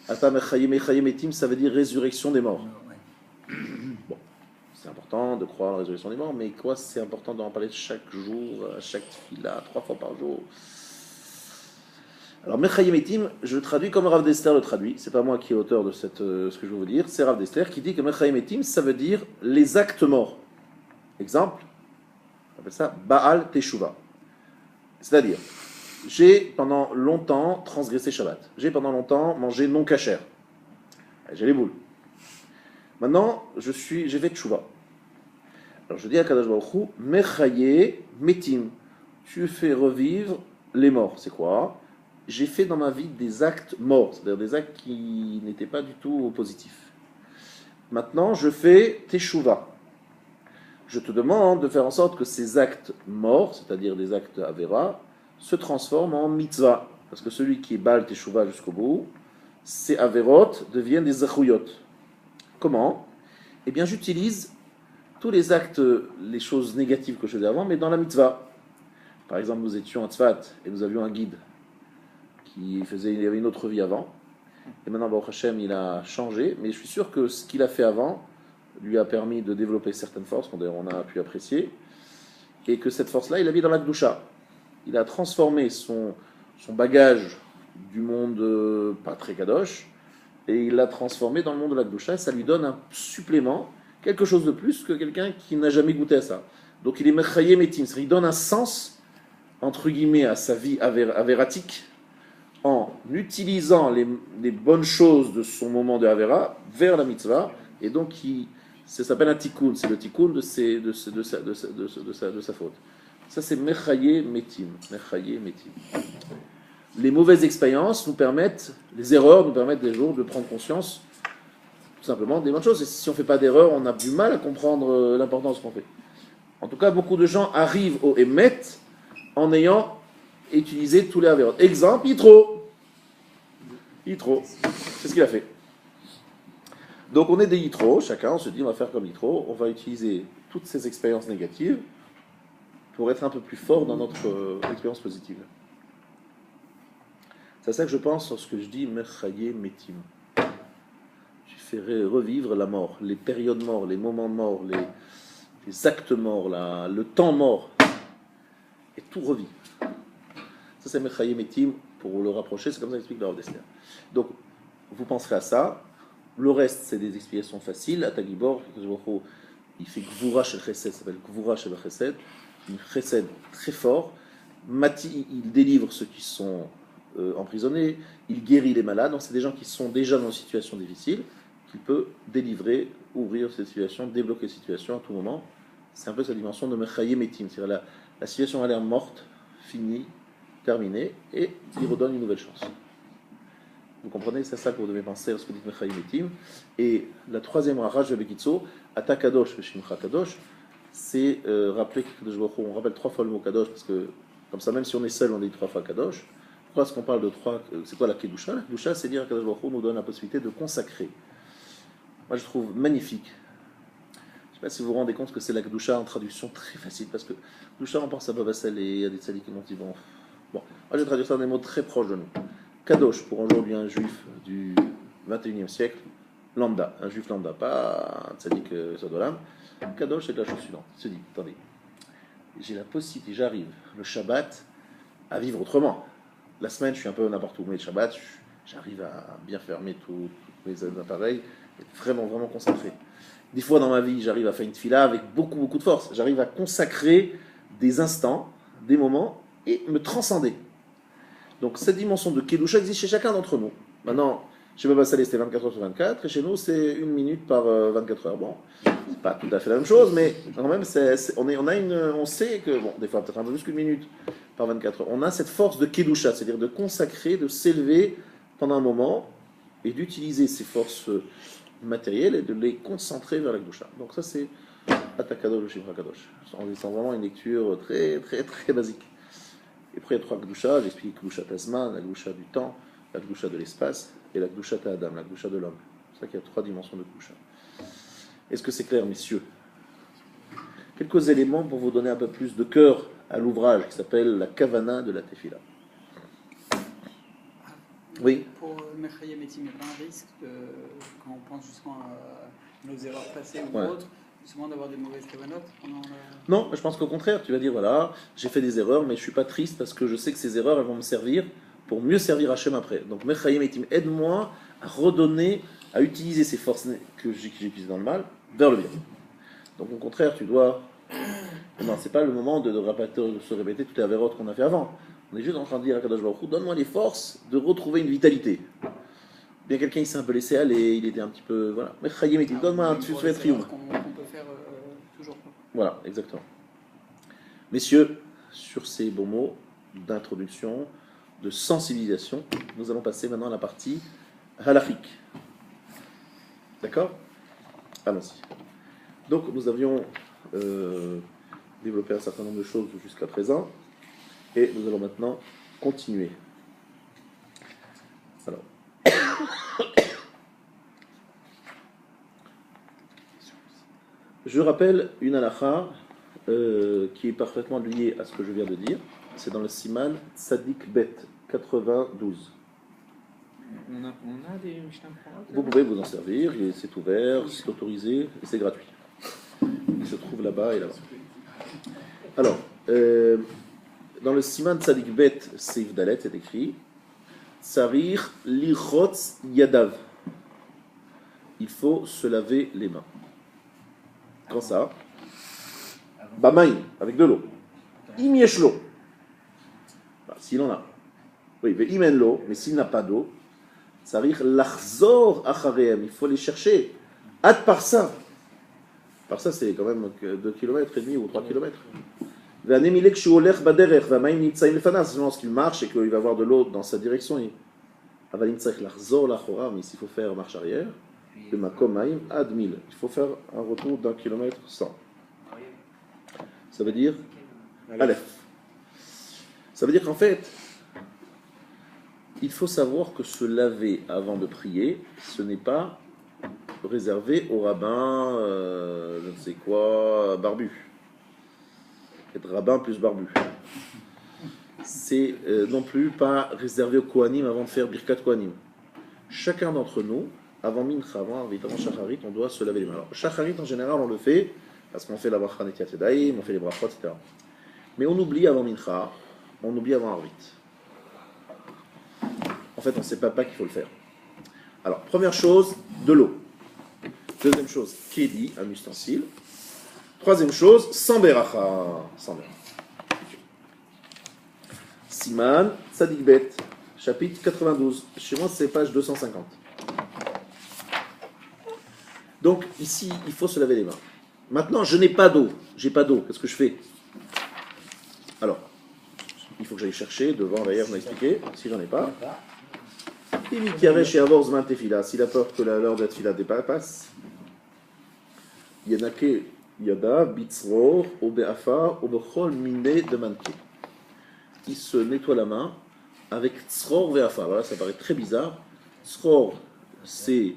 Ata Mechaye Metim, ça veut dire résurrection des morts. Bon, c'est important de croire à la résurrection des morts, mais quoi, c'est important d'en parler chaque jour, à chaque fila, 3 fois par jour. Alors, Mechaye Metim, je le traduis comme Rav Dester le traduit. C'est pas moi qui est auteur de ce que je veux vous dire. C'est Rav Dester qui dit que Mechaye Metim, ça veut dire les actes morts. Exemple, on appelle ça Baal Teshuva. C'est-à-dire, j'ai pendant longtemps transgressé Shabbat. J'ai pendant longtemps mangé non kasher. J'ai les boules. Maintenant, j'ai fait Teshuva. Alors je dis à Kadosh Baruch Hu, Mechaye Metim. Tu fais revivre les morts. C'est quoi? J'ai fait dans ma vie des actes morts, c'est-à-dire des actes qui n'étaient pas du tout positifs. Maintenant, je fais Teshuva. Je te demande de faire en sorte que ces actes morts, c'est-à-dire des actes Avera, se transforment en mitzvah. Parce que celui qui est Baal Teshuva jusqu'au bout, ces Averot deviennent des Zachuyot. Comment? Eh bien, j'utilise tous les actes, les choses négatives que je faisais avant, mais dans la mitzvah. Par exemple, nous étions à Tzfat et nous avions un guide il y avait une autre vie avant. Et maintenant, Baruch Hashem, il a changé. Mais je suis sûr que ce qu'il a fait avant lui a permis de développer certaines forces, qu'on d'ailleurs on a pu apprécier. Et que cette force-là, il l'a mis dans la Gdusha. Il a transformé son bagage du monde pas très kadosh, et il l'a transformé dans le monde de la Gdusha. Ça lui donne un supplément, quelque chose de plus que quelqu'un qui n'a jamais goûté à ça. Donc il est Mechaye Metim. Il donne un sens, entre guillemets, à sa vie avératique, en utilisant les bonnes choses de son moment de Havera vers la mitzvah, et donc ça s'appelle un tikkun, c'est le tikkun de sa faute. Ça c'est Mechaye Metim. Mechaye Metim. Les mauvaises expériences nous permettent, les erreurs nous permettent des jours de prendre conscience, tout simplement, des bonnes choses. Et si on ne fait pas d'erreur, on a du mal à comprendre l'importance qu'on fait. En tout cas, beaucoup de gens arrivent au Emet en ayant utilisé tous les Averot. Exemple, Yitro, c'est ce qu'il a fait. Donc on est des Yitro, chacun, on se dit on va faire comme Yitro, on va utiliser toutes ces expériences négatives pour être un peu plus fort dans notre expérience positive. C'est à ça que je pense lorsque je dis Mechaye Metim. Tu fais revivre la mort, les périodes mortes, les moments morts, les actes morts, le temps mort, et tout revit. Ça c'est Mechaye Metim. Pour le rapprocher, c'est comme ça qu'explique le Rav Dessler. Donc, vous penserez à ça. Le reste, c'est des explications faciles. Atagibor, il fait Gvura shel Chesed, ça s'appelle Gvura shel Chesed, une Chesed très fort. Mati, il délivre ceux qui sont emprisonnés, il guérit les malades. Donc, c'est des gens qui sont déjà dans une situation difficile. qui peut délivrer, ouvrir cette situation, débloquer cette situation à tout moment. C'est un peu sa dimension de Mechayem Etim, c'est-à-dire la situation a l'air morte, finie, terminée, et il redonne une nouvelle chance. Vous comprenez, c'est ça que vous devez penser lorsque vous dites Mechayem Etim. Et la troisième rage de Bekitso, Ata Kadosh Veshimcha Kadosh, c'est rappeler que on rappelle 3 fois le mot Kadosh, parce que comme ça, même si on est seul, on dit 3 fois Kadosh. Pourquoi est-ce qu'on parle de 3? C'est quoi la Kedusha? La Kedusha, c'est dire que Kadosh Baruch Hu nous donne la possibilité de consacrer. Moi, je trouve magnifique. Je ne sais pas si vous vous rendez compte que c'est la Kedusha en traduction très facile, parce que Kedusha, on pense à Baba Saleh, il y a des tzaddik qui m'ont dit bon. Moi, je vais traduire ça dans des mots très proches de nous. Kadosh, pour aujourd'hui un juif du 21e siècle, lambda, un juif lambda, pas un tzaddik Sadolam. Kadosh, c'est de la chose suivante. Il se dit, attendez, j'ai la possibilité, j'arrive le Shabbat à vivre autrement. La semaine, je suis un peu n'importe où, mais le Shabbat, j'arrive à bien fermer tous mes appareils, être vraiment, vraiment concentré. Des fois dans ma vie, j'arrive à faire une tefila avec beaucoup, beaucoup de force. J'arrive à consacrer des instants, des moments, et me transcender. Donc cette dimension de Kedusha existe chez chacun d'entre nous. Maintenant, chez Baba Saleh, c'était 24 heures sur 24, et chez nous, c'est 1 minute par 24 heures. Bon, c'est pas tout à fait la même chose, mais quand même, on sait que, bon, des fois, peut-être un peu plus qu'une minute par 24 heures. On a cette force de Kedusha, c'est-à-dire de consacrer, de s'élever pendant un moment, et d'utiliser ces forces matérielles et de les concentrer vers la Kedusha. Donc ça, c'est Atakadosh le Shimcha Kadosh. On descend vraiment une lecture très, très, très basique. Et après, il y a 3 Kedusha, j'explique Kedusha Tazman, la Kedusha du temps, la Kedusha de l'espace, et la Kedusha Ta'adam, la Kedusha de l'homme. C'est ça qu'il y a 3 dimensions de Kedusha. Est-ce que c'est clair, messieurs? Quelques éléments pour vous donner un peu plus de cœur à l'ouvrage qui s'appelle la Kavana de la Tefila. Oui. Pour Mechayem Etim, il n'y a pas un risque quand on pense justement à nos erreurs passées ou autres, justement d'avoir des mauvaises kavanotes pendant Non, je pense qu'au contraire, tu vas dire voilà, j'ai fait des erreurs, mais je ne suis pas triste parce que je sais que ces erreurs, elles vont me servir pour mieux servir Hachem après. Donc Mechayem Etim, aide-moi à redonner, à utiliser ces forces que j'ai utilisées dans le mal vers le bien. Donc au contraire, tu dois. Non, c'est pas le moment de se répéter toutes les avérotes qu'on a fait avant. On est juste en train de dire à Kadosh Baruch Hu, donne-moi les forces de retrouver une vitalité. Bien quelqu'un il s'est un peu laissé aller, il était un petit peu voilà. Mais Chayim Etim, donne-moi un triomphe. qu'on peut faire toujours. Voilà, exactement. Messieurs, sur ces bons mots d'introduction, de sensibilisation, nous allons passer maintenant à la partie halachique. D'accord? Allons-y. Donc nous avions développé un certain nombre de choses jusqu'à présent et nous allons maintenant continuer. Alors, je rappelle une halakha qui est parfaitement liée à ce que je viens de dire. C'est dans le Siman Tzadik Bet 92. On a des Mishnah Torah. Vous pouvez vous en servir, c'est ouvert, c'est autorisé et c'est gratuit. Il se trouve là-bas et là-bas. Alors, dans le Siman Tzadik Bet Seif Dalet, c'est écrit Tsarir lichotz yadav. Il faut se laver les mains. Quand ça? Bamaï, avec de l'eau. Im yeshlo. S'il en a. Oui, mais imen l'eau, mais s'il n'a pas d'eau, Tsarir lachzor achareem. Il faut les chercher. Ad parsa. Parsa, c'est quand même 2 km et demi ou 3 km. Lorsqu'il marche et qu'il va avoir de l'eau dans sa direction, mais s'il faut faire marche arrière, il faut faire un retour d'1 km 100. Ça veut dire Aleph. Ça veut dire qu'en fait, il faut savoir que se laver avant de prier, ce n'est pas réservé au rabbin, je ne sais quoi, barbu. Être rabbin plus barbu. C'est non plus pas réservé aux Kohanim avant de faire Birkat Kohanim. Chacun d'entre nous, avant Mincha, avant Arvit, avant Shacharit, on doit se laver les mains. Alors, Shacharit, en général, on le fait parce qu'on fait la bracha Netiat Yadayim, on fait les brachot, etc. Mais on oublie avant Mincha, on oublie avant Arvit. En fait, on ne sait pas qu'il faut le faire. Alors, première chose, de l'eau. Deuxième chose, Kedi, un ustensile. Troisième chose, sans beracha. Sans beracha. Siman, Tzadik Bet, chapitre 92. Chez moi, c'est page 250. Donc ici, il faut se laver les mains. Maintenant, je n'ai pas d'eau. J'ai pas d'eau. Qu'est-ce que je fais? Alors, il faut que j'aille chercher devant, d'ailleurs, on m'a expliqué, si j'en ai pas. S'il a peur que l'heure de la tefila dépasse, Yanake Yada, Bitzror, Obeafa, Obechol, Mine de Manke. Il se nettoie la main avec Tzror Veafa. Voilà, ça paraît très bizarre. Tzror, c'est.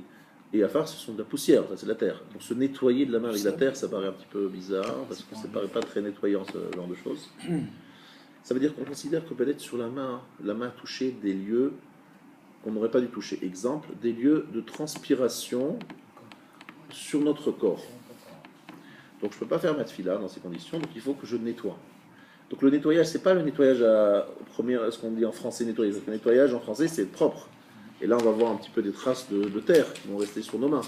Et Afar, ce sont de la poussière, ça c'est de la terre. Donc se nettoyer de la main avec de la terre, ça paraît un petit peu bizarre, parce que ça ne paraît pas très nettoyant, ce genre de choses. Ça veut dire qu'on considère que peut-être sur la main a touché des lieux qu'on n'aurait pas dû toucher. Exemple, des lieux de transpiration sur notre corps. Donc je ne peux pas faire ma tefila dans ces conditions, donc il faut que je nettoie. Donc le nettoyage, ce n'est pas le nettoyage ce qu'on dit en français nettoyer. Le nettoyage en français, c'est propre. Et là, on va voir un petit peu des traces de terre qui vont rester sur nos mains.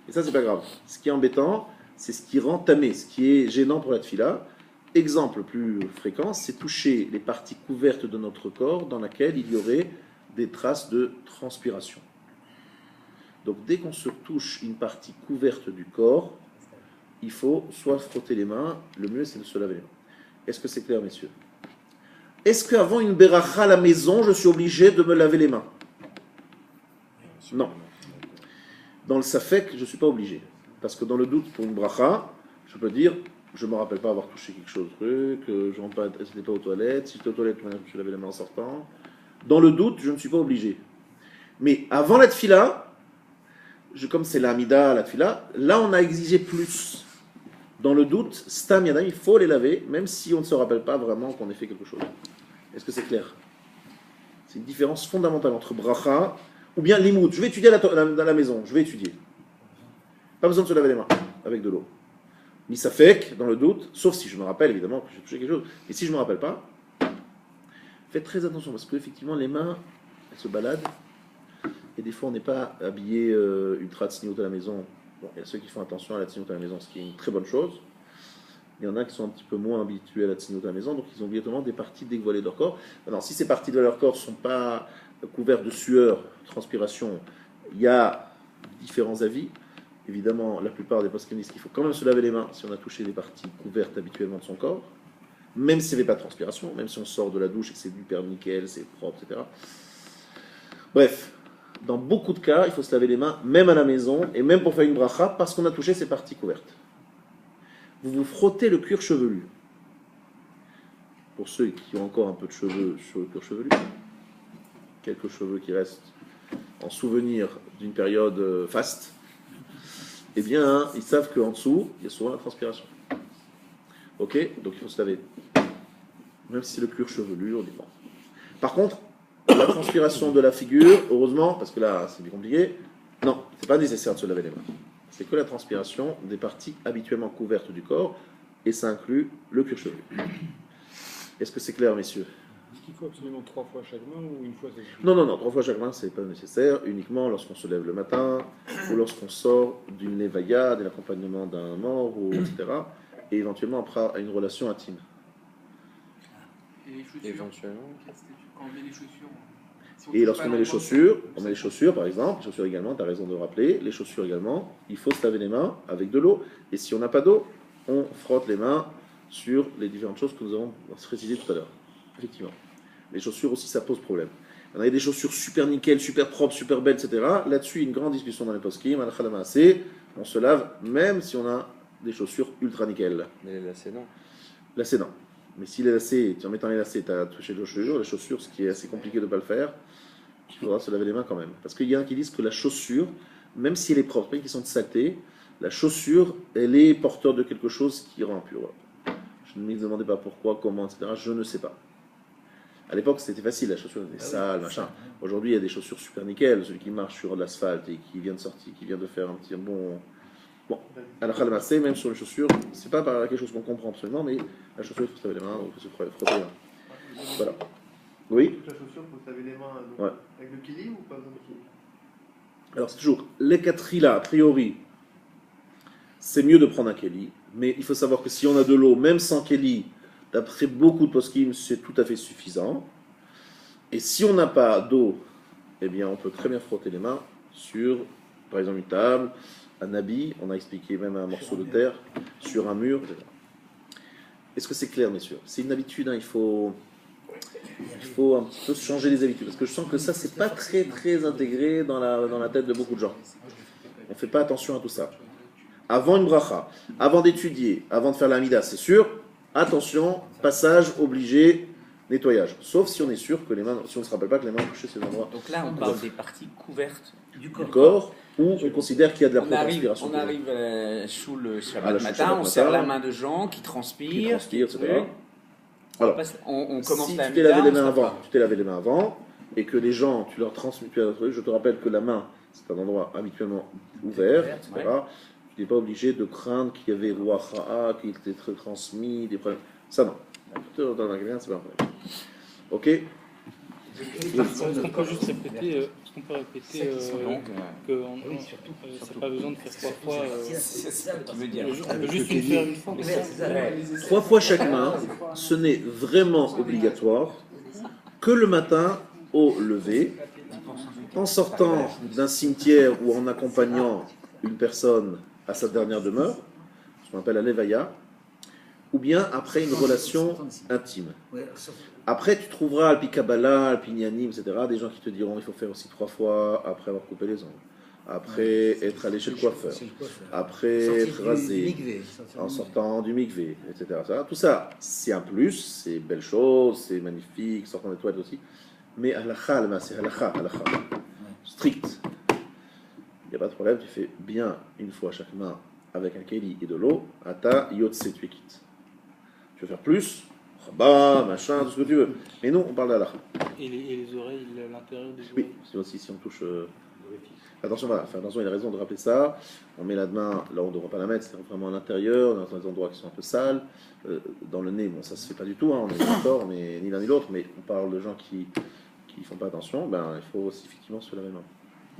Et ça, c'est pas grave. Ce qui est embêtant, c'est ce qui rend tamé, ce qui est gênant pour la tefila. Exemple plus fréquent, c'est toucher les parties couvertes de notre corps dans laquelle il y aurait des traces de transpiration. Donc, dès qu'on se touche une partie couverte du corps, il faut soit frotter les mains, le mieux c'est de se laver les mains. Est-ce que c'est clair, messieurs? Est-ce qu'avant une beracha à la maison, je suis obligé de me laver les mains? Non. Dans le safek, je ne suis pas obligé. Parce que dans le doute, pour une bracha, je peux dire, je ne me rappelle pas avoir touché quelque chose, que je ne rentre pas, c'était pas aux toilettes, si j'étais aux toilettes, je me suis lavé les mains en sortant. Dans le doute, je ne suis pas obligé. Mais avant la tefila, comme c'est l'amida, la tefila, là on a exigé plus. Dans le doute, stam yana, il faut les laver, même si on ne se rappelle pas vraiment qu'on ait fait quelque chose. Est-ce que c'est clair? C'est une différence fondamentale entre bracha ou bien limoud. Je vais étudier dans la maison, je vais étudier. Pas besoin de se laver les mains avec de l'eau. Ni ça fait dans le doute, sauf si je me rappelle évidemment que j'ai touché quelque chose. Et si je ne me rappelle pas, faites très attention parce qu'effectivement les mains, elles se baladent. Et des fois on n'est pas habillé ultra tsniout à la maison. Bon, il y a ceux qui font attention à la tsniout à la maison, ce qui est une très bonne chose. Il y en a qui sont un petit peu moins habitués à la tsniout à la maison, donc ils ont obligatoirement des parties dévoilées de leur corps. Maintenant, si ces parties de leur corps ne sont pas couvertes de sueur, transpiration, il y a différents avis. Évidemment, la plupart des poskim disent qu'il faut quand même se laver les mains si on a touché des parties couvertes habituellement de son corps, même s'il n'y avait pas de transpiration, même si on sort de la douche et que c'est du père nickel, c'est propre, etc. Bref, dans beaucoup de cas, il faut se laver les mains, même à la maison, et même pour faire une bracha, parce qu'on a touché ces parties couvertes. Vous vous frottez le cuir chevelu. Pour ceux qui ont encore un peu de cheveux sur le cuir chevelu, quelques cheveux qui restent en souvenir d'une période faste, eh bien, ils savent qu'en dessous, il y a souvent la transpiration. Ok? Donc il faut se laver. Même si c'est le cuir chevelu, on dit bon. Par contre, la transpiration de la figure, heureusement, parce que là, c'est bien compliqué, non, c'est pas nécessaire de se laver les mains. C'est que la transpiration des parties habituellement couvertes du corps, et ça inclut le cuir chevelu. Est-ce que c'est clair, messieurs? Est-ce qu'il faut absolument 3 fois chaque main ou une fois ça suffit? Non, 3 fois chaque main, c'est pas nécessaire, uniquement lorsqu'on se lève le matin, ou lorsqu'on sort d'une levaya, de l'accompagnement d'un mort, ou, etc., et éventuellement après à une relation intime. Et les chaussures, Éventuellement. quand on met les chaussures. Si on Et touche lorsqu'on pas met les l'endroit, chaussures, on met les chaussures par exemple, les chaussures également, tu as raison de le rappeler, les chaussures également, il faut se laver les mains avec de l'eau, et si on n'a pas d'eau, on frotte les mains sur les différentes choses que nous avons précisées tout à l'heure. Effectivement. Les chaussures aussi, ça pose problème. On a des chaussures super nickel, super propres, super belles, etc. Là-dessus, une grande discussion dans les poskim, on se lave même si on a des chaussures ultra nickel. Mais les lacets, non. Lacets, non. Mais si les lacets, en mettant les lacets, tu as touché les chaussures, ce qui est assez compliqué de ne pas le faire, il faudra se laver les mains quand même. Parce qu'il y en a qui disent que la chaussure, même si elle est propre, même qu'ils sont de saleté, la chaussure, elle est porteur de quelque chose qui rend impur. Je ne me demandais pas pourquoi, comment, etc. Je ne sais pas. À l'époque, c'était facile, la chaussure était sale, machin. Aujourd'hui, il y a des chaussures super nickel, celui qui marche sur l'asphalte et qui vient de sortir, qui vient de faire un petit bon. Bon, alors même sur les chaussures, c'est pas quelque chose qu'on comprend absolument, mais la chaussure, il faut se laver les mains, il faut se frotter les mains. Voilà. Oui. La chaussure, il faut se laver les mains donc, Ouais. avec le kili ou pas besoin de kili? Alors c'est toujours les katrila, a priori, c'est mieux de prendre un keli, mais il faut savoir que si on a de l'eau, même sans keli, d'après beaucoup de poskim, c'est tout à fait suffisant. Et si on n'a pas d'eau, eh bien on peut très bien frotter les mains sur, par exemple, une table, un habit, on a expliqué même un morceau de terre, sur un mur, etc. Est-ce que c'est clair, messieurs? C'est une habitude, hein, il faut un petit peu changer les habitudes, parce que je sens que ça, c'est pas très très intégré dans la tête de beaucoup de gens. On ne fait pas attention à tout ça. Avant une bracha, avant d'étudier, avant de faire la mida, c'est sûr, attention, passage obligé, nettoyage. Sauf si on est sûr que les mains, si on ne se rappelle pas que les mains ont touché ces endroits Donc là, on parle des parties couvertes du corps, où on considère qu'il y a de la transpiration. On arrive sous le Ah, Shabbat le matin, Shabbat on serre matin, la main de gens qui transpirent, etc. Oui. Alors, on commence si la tu t'es lavé mida, les on mains se avant, prépare. tu t'es lavé les mains avant, et que les gens, tu leur transmets, je te rappelle que la main, c'est un endroit habituellement ouvert, etc. Tu n'es pas obligé de craindre qu'il y avait Ruacha'a, qu'il était très transmis, des problèmes. Ça, non. Dans la rien, c'est pas un problème. Ok. Est-ce qu'on peut juste répéter, que c'est pas besoin de faire 3 fois. C'est ça que tu veux dire. On peut juste une faire une fois. 3 fois chaque main, ce n'est vraiment obligatoire que le matin au lever, en sortant d'un cimetière ou en accompagnant une personne à sa dernière demeure, ce qu'on appelle la levaya, ou bien après une relation intime. Après, tu trouveras Alpi Kabbalah, Alpi Nyanim, etc., des gens qui te diront il faut faire aussi 3 fois après avoir coupé les ongles, après être allé chez le coiffeur, après être rasé, en sortant du mikvé, etc. Tout ça, c'est un plus, c'est belle chose, c'est magnifique, sortant des toilettes aussi, mais halakha, c'est halakha, strict. Il n'y a pas de problème, tu fais bien une fois chaque main avec un keli et de l'eau, ata yotse, tu es quitte. Tu veux faire plus, rabat, machin, tout ce que tu veux. Mais nous, on parle d'halakha. Et les oreilles, l'intérieur des Oui, oreilles. c'est aussi si on touche. Attention, voilà, faire attention, il a raison de rappeler ça. On met la main là où on ne devrait pas la mettre, c'est vraiment à l'intérieur, dans des endroits qui sont un peu sales. Dans le nez, bon, ça se fait pas du tout, hein, on est d'accord, mais ni l'un ni l'autre, mais on parle de gens qui font pas attention, ben, il faut aussi effectivement se laver les mains.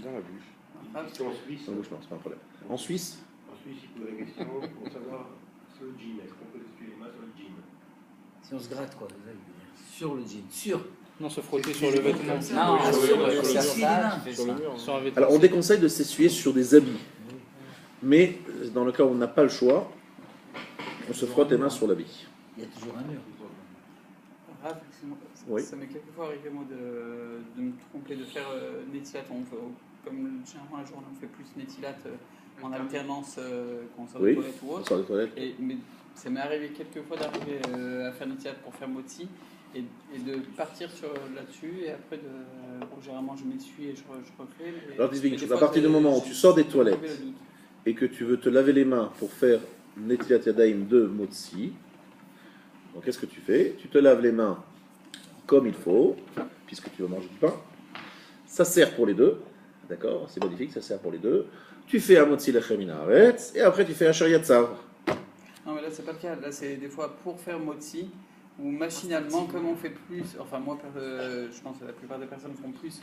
Dans la bouche. Parce qu'en Suisse, Dans la bouche, non, c'est pas un problème. En Suisse, il pose la question pour savoir sur le jean. Est-ce qu'on peut essuyer les mains sur le jean? Si on se gratte, quoi, c'est ça, il veut dire. Sur le jean. Sur. Non, se frotter sur le vêtement. Non, Sur le mur. Sur un vêtement. alors on déconseille de s'essuyer sur des habits, mais dans le cas où on n'a pas le choix, on se frotte les mains sur l'habit. Il y a toujours un mur. Raph, Oui. ça m'est quelquefois arrivé moi de me tromper, de faire Netilat. Comme généralement la journée on fait plus Netilat en alternance quand on sort Oui. des toilettes ou On autre. sort des toilettes. Mais ça m'est arrivé quelquefois d'arriver à faire Netilat pour faire Motzi et de partir là-dessus et après généralement je m'essuie et je refais. Alors dis une chose, à partir du moment où tu sors des toilettes et que tu veux te laver les mains pour faire Netilat Yadayim de Motzi, donc qu'est-ce que tu fais? Tu te laves les mains comme il faut, puisque tu veux manger du pain. Ça sert pour les deux, d'accord? C'est magnifique, ça sert pour les deux. Tu fais un Motzi Lechem Min Haaretz, et après tu fais un Shariat Tzav. Non mais là c'est pas le cas, là c'est des fois pour faire Motzi ou machinalement comme on fait plus, enfin moi je pense que la plupart des personnes font plus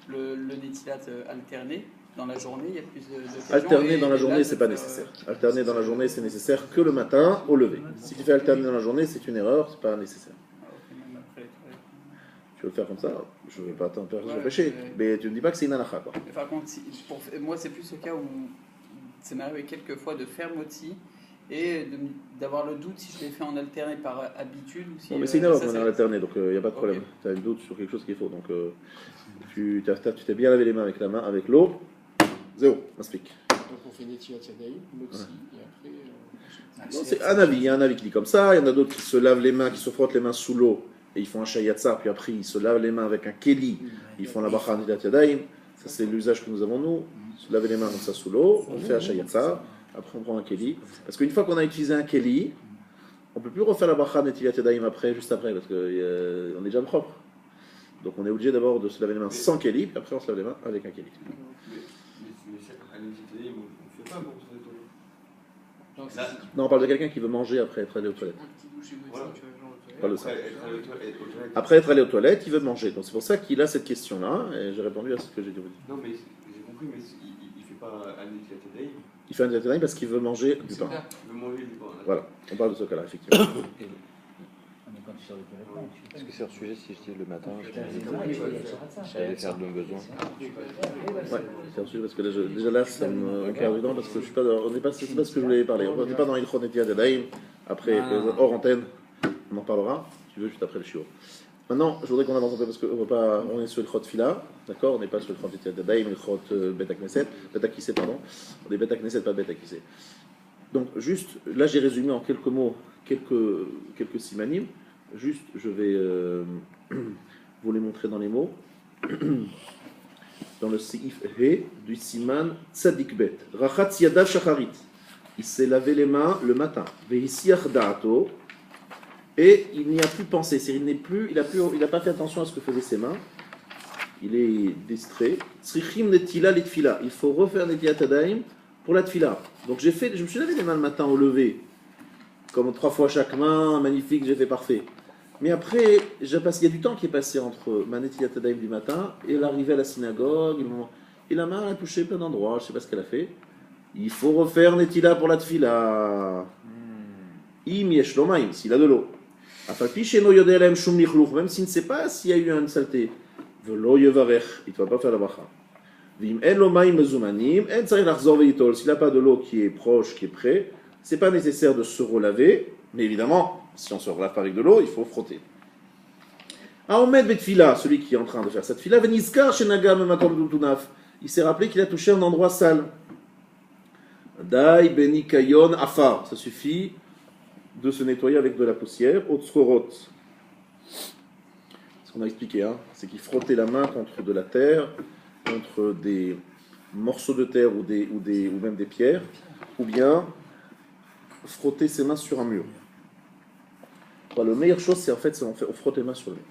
le Netilat alterné dans la journée, il y a plus d'occasions. Alterner dans la journée, là, c'est pas nécessaire. Alterner dans la journée, c'est nécessaire que le matin au lever. Si tu fais alterner dans la journée, c'est une erreur, c'est pas nécessaire. Même après les toilettes. Tu veux le faire comme ça? Je ne vais pas Ouais, t'empêcher, mais tu ne dis pas que c'est une halakha, quoi. Mais par contre, moi c'est plus le cas où ça m'est arrivé quelques fois de faire Motzi et d'avoir le doute si je l'ai fait en alterné par habitude ou si. Non, mais c'est une erreur ça, qu'on est c'est- en alterné, donc il n'y a pas de problème. Ok. Tu as une doute sur quelque chose qu'il faut. Donc tu t'es bien lavé les mains avec l'eau. Zéro, explique. Donc on fait Netilat Yadayim, Motzi, et après. Non, c'est un avis. Il y a un avis qui dit comme ça. Il y en a d'autres qui se lavent les mains, qui se frottent les mains sous l'eau et ils font un shayatzar, puis après ils se lavent les mains avec un keli. Ils font la bacha Netilat Yadayim. Ça, c'est l'usage que nous avons nous. Se laver les mains comme ça sous l'eau. On fait un shayatzar. Après, on prend un keli. Parce qu'une fois qu'on a utilisé un keli, on ne peut plus refaire la bracha Netilat Yadayim après, juste après, parce qu'on est déjà propre. Donc on est obligé d'abord de se laver les mains sans keli, puis après on se lave les mains avec un keli. Mais à l'université, on ne fait pas pour se nettoyer. Donc, Là, Non, on parle de quelqu'un qui veut manger après être allé aux toilettes. Un petit douche et Voilà. tu vois, genre, Pas le après, sang. être allé aux toilettes. Après être allé aux toilettes, il veut manger. Donc c'est pour ça qu'il a cette question-là, et j'ai répondu à ce que j'ai dit. Non, mais j'ai compris, mais il ne fait pas un Netilat Yadayim. Il fait un Netilat parce qu'il veut manger du pain. Il veut manger du pain. Voilà, on parle de ce cas-là, effectivement. on n'est pas quand tu sors de toilette. Est-ce que c'est un sujet si je dis le matin, Tu j'allais faire de besoin? Ouais, c'est un sujet parce que là, déjà là, ça me carre dedans parce que je suis pas dans, on n'est pas, c'est pas ce que je voulais parler. On n'est pas dans Ilchon Netilat Yadayim. Après, hors antenne, on en parlera, si tu veux, juste après le shiur. Maintenant, je voudrais qu'on avance un peu parce qu'on est sur le Chot Fila, d'accord? On n'est pas sur le Chot Netilat Yadayim, le Chot Bet Akisset, pardon. On est Bet Akisset, pas Bet Akisset. Donc, juste, là, j'ai résumé en quelques mots, quelques simanim. Juste, je vais vous les montrer dans les mots. Dans le Seif He du Siman Tzadik Bet. Rachat Yadav Shacharit. Il s'est lavé les mains le matin. Veisiach Da'ato. Et il n'y a plus pensé. C'est-à-dire, il n'a pas fait attention à ce que faisaient ses mains. Il est distrait. Tzrichim Netila Litfila. Il faut refaire Netilat Yadayim pour la Tfila. Donc, je me suis lavé les mains le matin au lever. Comme 3 fois chaque main, magnifique, j'ai fait parfait. Mais après, il y a du temps qui est passé entre ma Netilat Yadayim du matin et l'arrivée à la synagogue. Et la main a touché plein d'endroits, je ne sais pas ce qu'elle a fait. Il faut refaire Netila pour la Tfila. Im yesh lo maim, s'il a de l'eau. Afalpi sheno yodeh lahem shum nichluch, même s'il ne sait pas s'il y a eu une saleté. Velo yevarech, il ne va pas faire la bracha. Vim en lo maim mezumanim, en tzarich lachzor veitol. S'il n'a pas de l'eau qui est proche, qui est près, c'est pas nécessaire de se relaver, mais évidemment, si on se relave pas avec de l'eau, il faut frotter. Aomed betfila, celui qui est en train de faire cette fila, venizkar shenaga memakom dutunaf. Il s'est rappelé qu'il a touché un endroit sale. Dai benikayon afar, ça suffit de se nettoyer avec de la poussière. Otsorot, ce qu'on a expliqué, hein, c'est qu'il frottait la main contre de la terre, contre des morceaux de terre ou même des pierres, ou bien frotter ses mains sur un mur. La meilleure chose, c'est on frotte les mains sur le mur.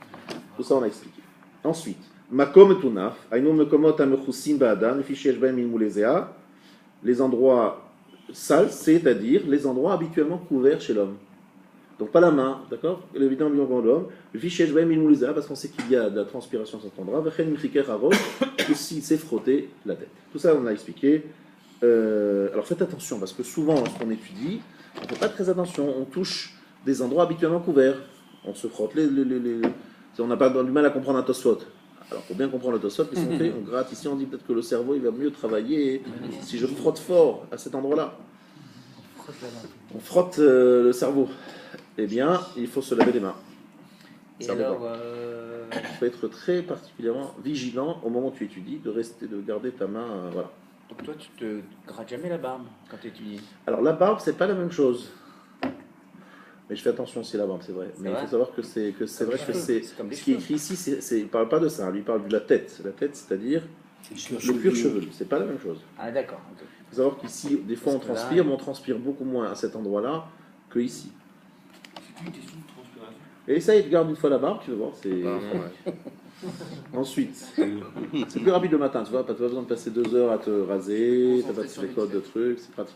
Tout ça, on a expliqué. Ensuite, makom tunaf, aynu mekomot amechusim ba'adam, ifi sheyesh b'hem milmulezea, les endroits sales, c'est-à-dire les endroits habituellement couverts chez l'homme. Donc pas la main, d'accord? Évidemment, bien l'homme. Ifi sheyesh b'hem milmulezea, parce qu'on sait qu'il y a de la transpiration à cet endroit. Vechen michiker harot, aussi c'est frotter la tête. Tout ça, on a expliqué. Alors faites attention, parce que souvent, lorsqu'on étudie, on ne fait pas très attention. On touche des endroits habituellement couverts. On se frotte on n'a pas du mal à comprendre un Tosfot. Alors pour bien comprendre le Tosfot, qu'est-ce qu'on fait? On gratte ici, on dit peut-être que le cerveau il va mieux travailler si je frotte fort à cet endroit-là. On frotte le cerveau. Eh bien, il faut se laver les mains. Et alors, il faut être très particulièrement vigilant au moment où tu étudies, de garder ta main. Voilà. Donc toi, tu te grattes jamais la barbe quand tu étudies? Alors la barbe, c'est pas la même chose. Mais je fais attention aussi à la barbe, c'est vrai. Mais il faut savoir que c'est vrai que c'est ce qui est écrit ici, il ne parle pas de ça. Lui, il parle de la tête. La tête, c'est-à-dire le cuir chevelu. C'est pas la même chose. Ah d'accord. Okay. Il faut savoir qu'ici, des fois, on transpire, mais on transpire beaucoup moins à cet endroit-là que ici. C'est une question de transpiration. Et essaye de garder une fois la barbe, tu vas voir. Ensuite, c'est plus rapide le matin, tu vois. Tu n'as pas besoin de passer 2 heures à te raser, tu n'as pas de codes de trucs, c'est pratique.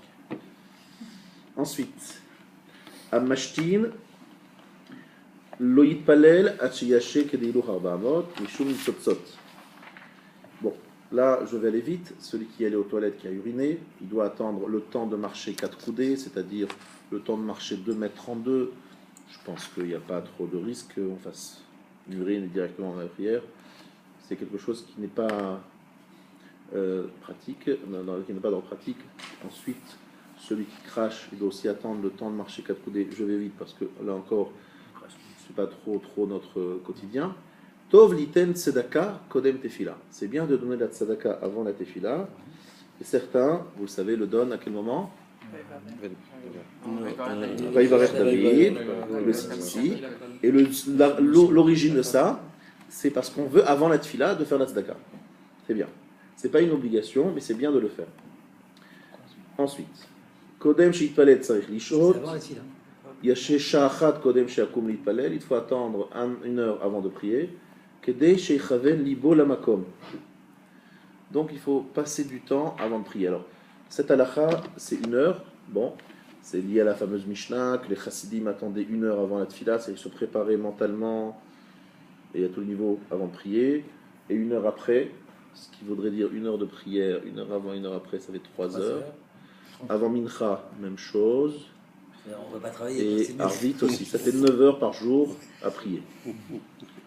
Ensuite. Amashtin, lo yitpalel achiyashe kedeilu harba'amot, mishum tzotzot. Bon, là, je vais aller vite. Celui qui est allé aux toilettes, qui a uriné, il doit attendre le temps de marcher 4 coudées, c'est-à-dire le temps de marcher 2,32 m. Je pense qu'il n'y a pas trop de risque qu'on fasse l'urine directement dans la prière. C'est quelque chose qui n'est pas pratique, qui n'est pas dans la pratique. Ensuite, celui qui crache, il doit aussi attendre le temps de marcher 4 coudées. Je vais vite parce que là encore, ce n'est pas trop notre quotidien. Tov liten tzedaka kodem tefila. C'est bien de donner la tzedaka avant la tefila. Et certains, vous le savez, le donnent à quel moment? Vaïvarech David, le cite ici. Et l'origine de ça, c'est parce qu'on veut avant la tefila de faire la tzedaka. C'est bien. C'est pas une obligation, mais c'est bien de le faire. Ensuite. Kodem sheitpalel tzarich lishhot. Yashe sha'achat kodem she'akum litpalel. Il faut attendre 1 heure avant de prier. Kedei she'ichaven libo lamakom. Donc il faut passer du temps avant de prier. Alors cette halakha, c'est 1 heure. Bon, c'est lié à la fameuse Mishnah que les chassidim attendaient 1 heure avant la tefila, c'est-à-dire se préparer mentalement et à tous les niveaux avant de prier. Et 1 heure après, ce qui voudrait dire 1 heure de prière, 1 heure avant, 1 heure après, ça fait 3 heures. Avant Mincha, même chose. On ne va pas travailler. Et Arvit aussi. Ça fait 9 heures par jour à prier.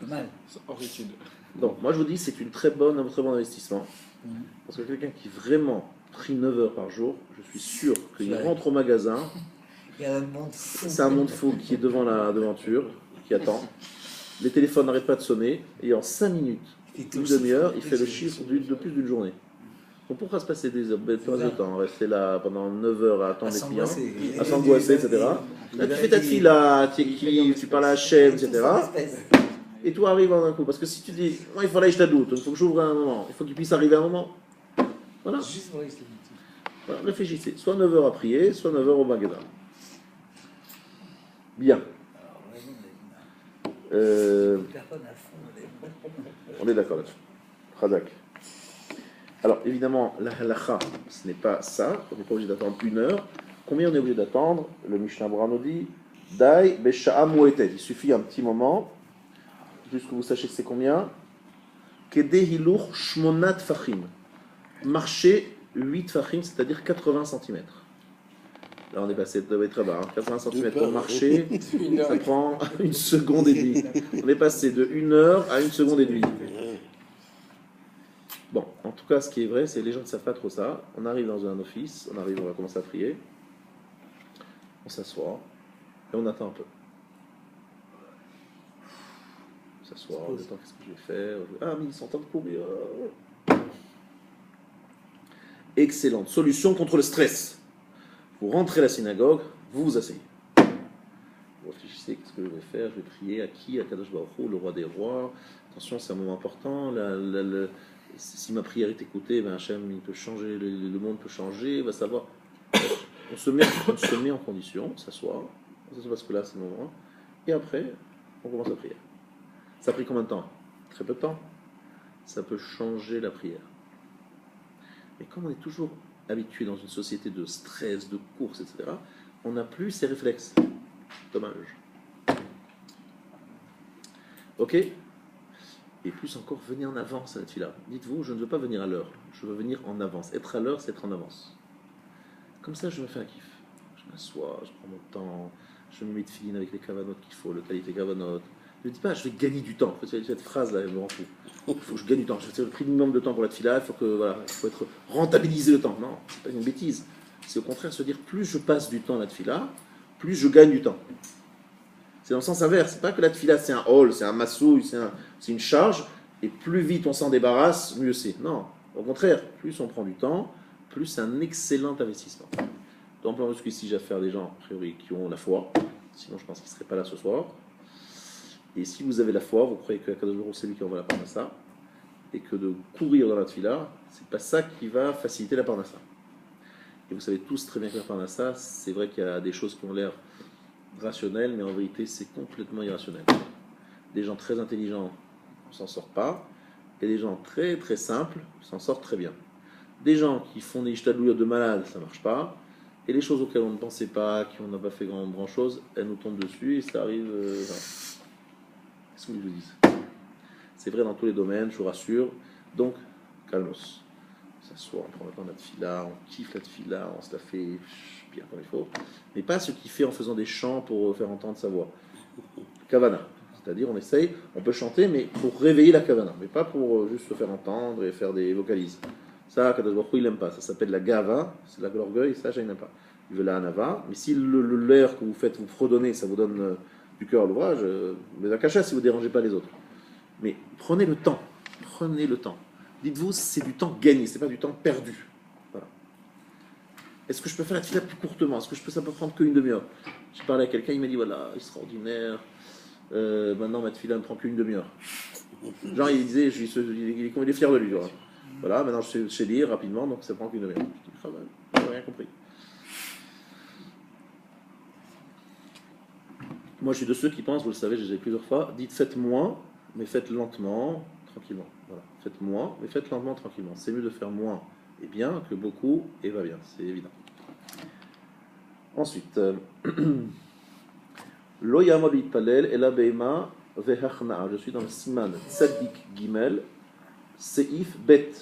Pas mal. C'est hors étude. Donc, moi je vous dis, c'est un très bon investissement. Parce que quelqu'un qui vraiment prie 9 heures par jour, je suis sûr qu'il rentre au magasin. Il y a un monde fou. C'est un monde fou qui est devant la devanture, qui attend. Les téléphones n'arrêtent pas de sonner. Et en 5 minutes, une demi-heure, il fait le chiffre de plus d'une journée. Donc pourquoi se passer des heures de temps, rester là pendant 9 heures à attendre les clients, à s'angoisser, etc. Là, tu fais ta fila, tu parles à Hachem, etc. Et tout arrive en un coup. Parce que si tu dis, moi, il faut aller je doute, il faut que j'ouvre un moment, il faut qu'il puisse arriver un moment. Voilà. Voilà, réfléchissez. Soit 9 heures à prier, soit 9 heures au magasin. Bien. On est d'accord là-dessus. Radak. Alors, évidemment, la halakha, ce n'est pas ça. On n'est pas obligé d'attendre 1 heure. Combien on est obligé d'attendre? Le Mishnah Berurah nous dit Dai besha'a muetet. Il suffit un petit moment, juste que vous sachiez que c'est combien. Kedeh hiluch shmonat fachim. Marcher 8 fachim, c'est-à-dire 80 cm. Là, on est passé de très bas. 80 cm pour marcher, ça prend 1 seconde et demie. On est passé de 1 heure à 1 seconde et demie. Bon, en tout cas, ce qui est vrai, c'est que les gens ne savent pas trop ça. On arrive dans un office, on va commencer à prier. On s'assoit et on attend un peu. On s'assoit, on attend qu'est-ce que je vais faire. Ah, mais ils sont en train de courir. Excellente solution contre le stress. Vous rentrez à la synagogue, vous vous asseyez. Vous réfléchissez, qu'est-ce que je vais faire? Je vais prier à qui? À Kadosh Baruch Hu, le roi des rois. Attention, c'est un moment important. Si ma prière est écoutée, ben Hachem, il peut changer, le monde peut changer, il va savoir. On se met en condition, on s'assoit, parce que là c'est le moment, et après, on commence la prière. Ça a pris combien de temps? Très peu de temps. Ça peut changer la prière. Mais comme on est toujours habitué dans une société de stress, de course, etc., on n'a plus ces réflexes. Dommage. Ok? Et plus encore, venez en avance à la tefila. Dites-vous, je ne veux pas venir à l'heure, je veux venir en avance. Être à l'heure, c'est être en avance. Comme ça, je me fais un kiff. Je m'assois, je prends mon temps, je me mets de filine avec les kavanotes qu'il faut, le qualité kavanotes. Ne dis pas, je vais gagner du temps. Cette phrase-là, elle me rend fou. Il faut que je gagne du temps. Je vais faire le prix minimum de temps pour la tefila, il faut être rentabiliser le temps. Non, c'est pas une bêtise. C'est au contraire se dire, plus je passe du temps à la tefila, plus je gagne du temps. C'est dans le sens inverse. C'est pas que la tefila c'est un hall, c'est un massouille, c'est une charge, et plus vite on s'en débarrasse, mieux c'est. Non, au contraire, plus on prend du temps, plus c'est un excellent investissement. Donc, en plus qu'ici j'ai affaire à des gens, a priori, qui ont la foi, sinon je pense qu'ils ne seraient pas là ce soir. Et si vous avez la foi, vous croyez que Kadosh Baruch Hu c'est lui qui envoie la parnassa, et que de courir dans la tefila, c'est pas ça qui va faciliter la parnassa. Et vous savez tous très bien que la parnassa, c'est vrai qu'il y a des choses qui ont l'air rationnelles, mais en vérité c'est complètement irrationnel. Des gens très intelligents ne s'en sortent pas, et des gens très très simples s'en sortent très bien. Des gens qui font des ishtadlouyot de malades, ça ne marche pas, et les choses auxquelles on ne pensait pas, qui on n'a pas fait grand chose, elles nous tombent dessus et ça arrive. Qu'est-ce que je vous dis? C'est vrai dans tous les domaines, je vous rassure. Donc, calmos. On s'assoit, on prend le temps de la tefila, on kiffe la tefila, on se la fait bien comme il faut. Mais pas ce qu'il fait en faisant des chants pour faire entendre sa voix. Kavana. C'est-à-dire, on essaye, on peut chanter, mais pour réveiller la kavana, mais pas pour juste se faire entendre et faire des vocalises. Ça, Kadosh Baruch Hu, il n'aime pas. Ça s'appelle la gava, c'est de l'orgueil, ça, il n'aime pas. Il veut la hanava. Mais si l'air que vous faites, vous fredonnez, ça vous donne du cœur à l'ouvrage, mais la cacha si vous ne dérangez pas les autres. Mais prenez le temps. Prenez le temps. Dites-vous, c'est du temps gagné, c'est pas du temps perdu. Voilà. Est-ce que je peux faire la tefila plus courtement? Est-ce que ça peut prendre qu'une demi-heure? J'ai parlé à quelqu'un, il m'a dit voilà, extraordinaire. Maintenant, ma tefila ne prend qu'une demi-heure. Genre, il disait, il est fier de lui. Genre. Voilà, maintenant je sais lire rapidement, donc ça prend qu'une demi-heure. Je dis, je n'ai rien compris. Moi, je suis de ceux qui pensent, vous le savez, j'ai dit plusieurs fois, dites faites moins, mais faites lentement, tranquillement. Voilà. Faites moins, mais faites lentement, tranquillement. C'est mieux de faire moins et bien que beaucoup et va bien, c'est évident. Ensuite, Lo yamod litpalel ela beima vehachna. Je suis dans le Siman Tzadik Gimel, Seif Bet.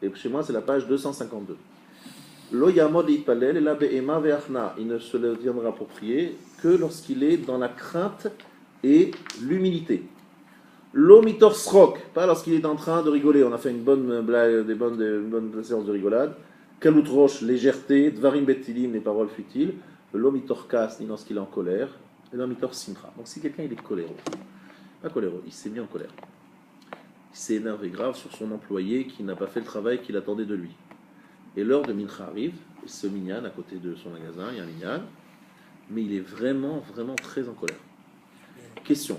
Et chez moi, c'est la page 252. Lo yamod itpalel la be'ema ve'achna. Il ne se tiendra pour prier que lorsqu'il est dans la crainte et l'humilité. Lo mitor srok, pas lorsqu'il est en train de rigoler. On a fait une bonne blague, une bonne séance de rigolade. Kalut roche, légèreté, dvarim betilim, les paroles futiles. Lo mitor kas, ni lorsqu'il est en colère. Et lo mitor simcha. Donc si quelqu'un il est coléreux, pas coléreux, il s'est mis en colère. Il s'est énervé grave sur son employé qui n'a pas fait le travail qu'il attendait de lui. Et l'heure de mincha arrive, et ce minyan à côté de son magasin, il y a un minyan, mais il est vraiment, vraiment très en colère. Question,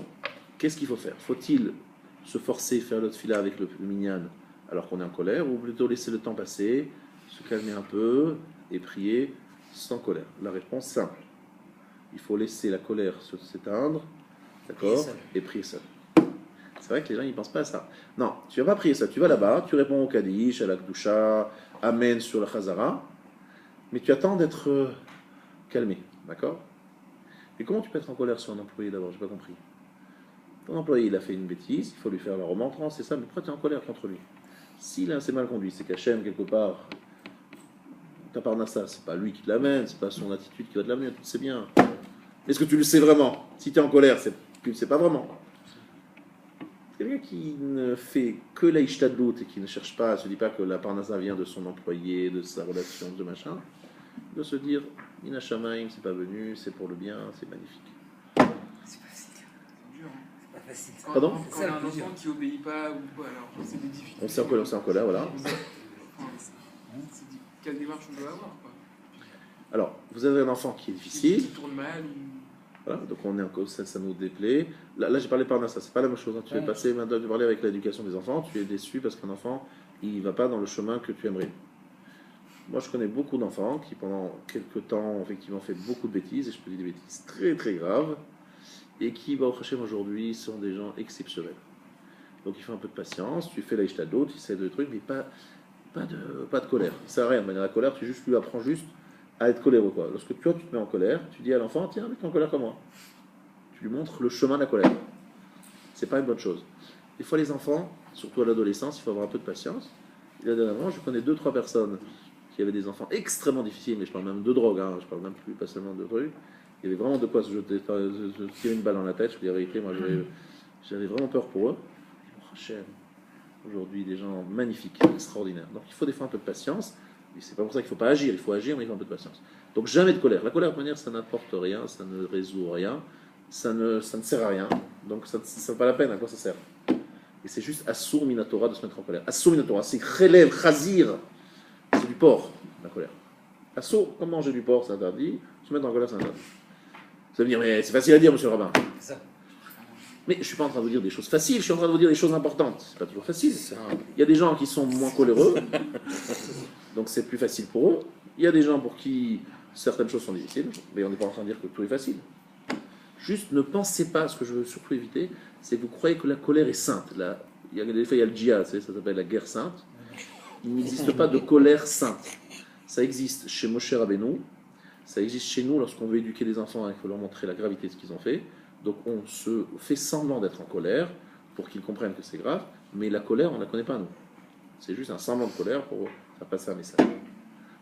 qu'est-ce qu'il faut faire? Faut-il se forcer, faire le tfila avec le minyan alors qu'on est en colère, ou plutôt laisser le temps passer, se calmer un peu et prier sans colère? La réponse simple, il faut laisser la colère s'éteindre, d'accord, et prier seul. C'est vrai que les gens ils pensent pas à ça. Non, tu vas pas prier ça, tu vas là-bas, tu réponds au Kaddish, à la Kdusha, Amen sur la Chazara, mais tu attends d'être calmé, d'accord? Et comment tu peux être en colère sur un employé d'abord? J'ai pas compris. Ton employé il a fait une bêtise, il faut lui faire la remontrance, c'est ça, mais pourquoi tu es en colère contre lui? S'il a assez mal conduit, c'est qu'Hachem quelque part, ta parnassa, c'est pas lui qui te l'amène, c'est pas son attitude qui va te l'amener, tu le sais bien. Est-ce que tu le sais vraiment? Si tu es en colère, c'est que tu le sais pas vraiment. Quelqu'un qui ne fait que la ishtadlout et qui ne cherche pas, ne se dit pas que la parnassa vient de son employé, de sa relation, de machin, il doit se dire, Mina Shamaim, c'est pas venu, c'est pour le bien, c'est magnifique. C'est facile. C'est dur. Hein. C'est pas facile. Pardon? Quand on a un enfant qui obéit pas ou quoi, alors c'est des difficultés. On s'est en colère, voilà. C'est quelle démarche on doit avoir, quoi. Alors, vous avez un enfant qui est difficile. Qui tourne mal ou... Voilà, donc on est en cause, ça nous déplaît. Là j'ai parlé par ça, c'est pas la même chose. Hein. Tu es passé maintenant de parler avec l'éducation des enfants, tu es déçu parce qu'un enfant, il va pas dans le chemin que tu aimerais. Moi je connais beaucoup d'enfants qui pendant quelques temps ont effectivement fait beaucoup de bêtises, et je peux dire des bêtises très très graves, et qui, au Hachem aujourd'hui, sont des gens exceptionnels. Donc il faut un peu de patience, tu fais la ishtadlout, tu sais de trucs, mais pas de colère. Ça sert à rien, mais la colère, tu lui apprends juste à être coléreux, quoi. Lorsque toi tu te mets en colère, tu dis à l'enfant, tiens, mets-toi en colère comme moi. Tu lui montres le chemin de la colère. C'est pas une bonne chose. Des fois, les enfants, surtout à l'adolescence, il faut avoir un peu de patience. Et là, dernièrement, je connais 2-3 personnes qui avaient des enfants extrêmement difficiles, mais je parle même de drogue, hein, je parle même plus, pas seulement de trucs. Il y avait vraiment de quoi se jeter, se tirer une balle dans la tête. Je dis la vérité, moi j'avais vraiment peur pour eux. Oh, Hachem, aujourd'hui, des gens magnifiques, extraordinaires. Donc il faut des fois un peu de patience. Et c'est pas pour ça qu'il ne faut pas agir, il faut agir, mais il faut un peu de patience. Donc jamais de colère. La colère, de toute manière, ça n'apporte rien, ça ne résout rien, ça ne sert à rien. Donc ça ne vaut pas la peine, à quoi ça sert? Et c'est juste Assour Minatora de se mettre en colère. Assour Minatora, c'est Khelev, Khazir, c'est du porc, la colère. Assour, comme manger du porc, c'est interdit, se mettre en colère, c'est interdit. Ça veut dire, mais c'est facile à dire, monsieur le rabbin. Mais je ne suis pas en train de vous dire des choses faciles, je suis en train de vous dire des choses importantes. C'est pas toujours facile. Il y a des gens qui sont moins coléreux, donc c'est plus facile pour eux. Il y a des gens pour qui certaines choses sont difficiles, mais on n'est pas en train de dire que tout est facile. Juste ne pensez pas, ce que je veux surtout éviter, c'est que vous croyez que la colère est sainte. Il y a des fois, il y a le djihad, ça s'appelle la guerre sainte. Il n'existe pas de colère sainte. Ça existe chez Moshe Rabbeinu, ça existe chez nous lorsqu'on veut éduquer les enfants et qu'il faut leur montrer la gravité de ce qu'ils ont fait. Donc on se fait semblant d'être en colère pour qu'ils comprennent que c'est grave, mais la colère, on ne la connaît pas, nous. C'est juste un semblant de colère pour faire passer un message.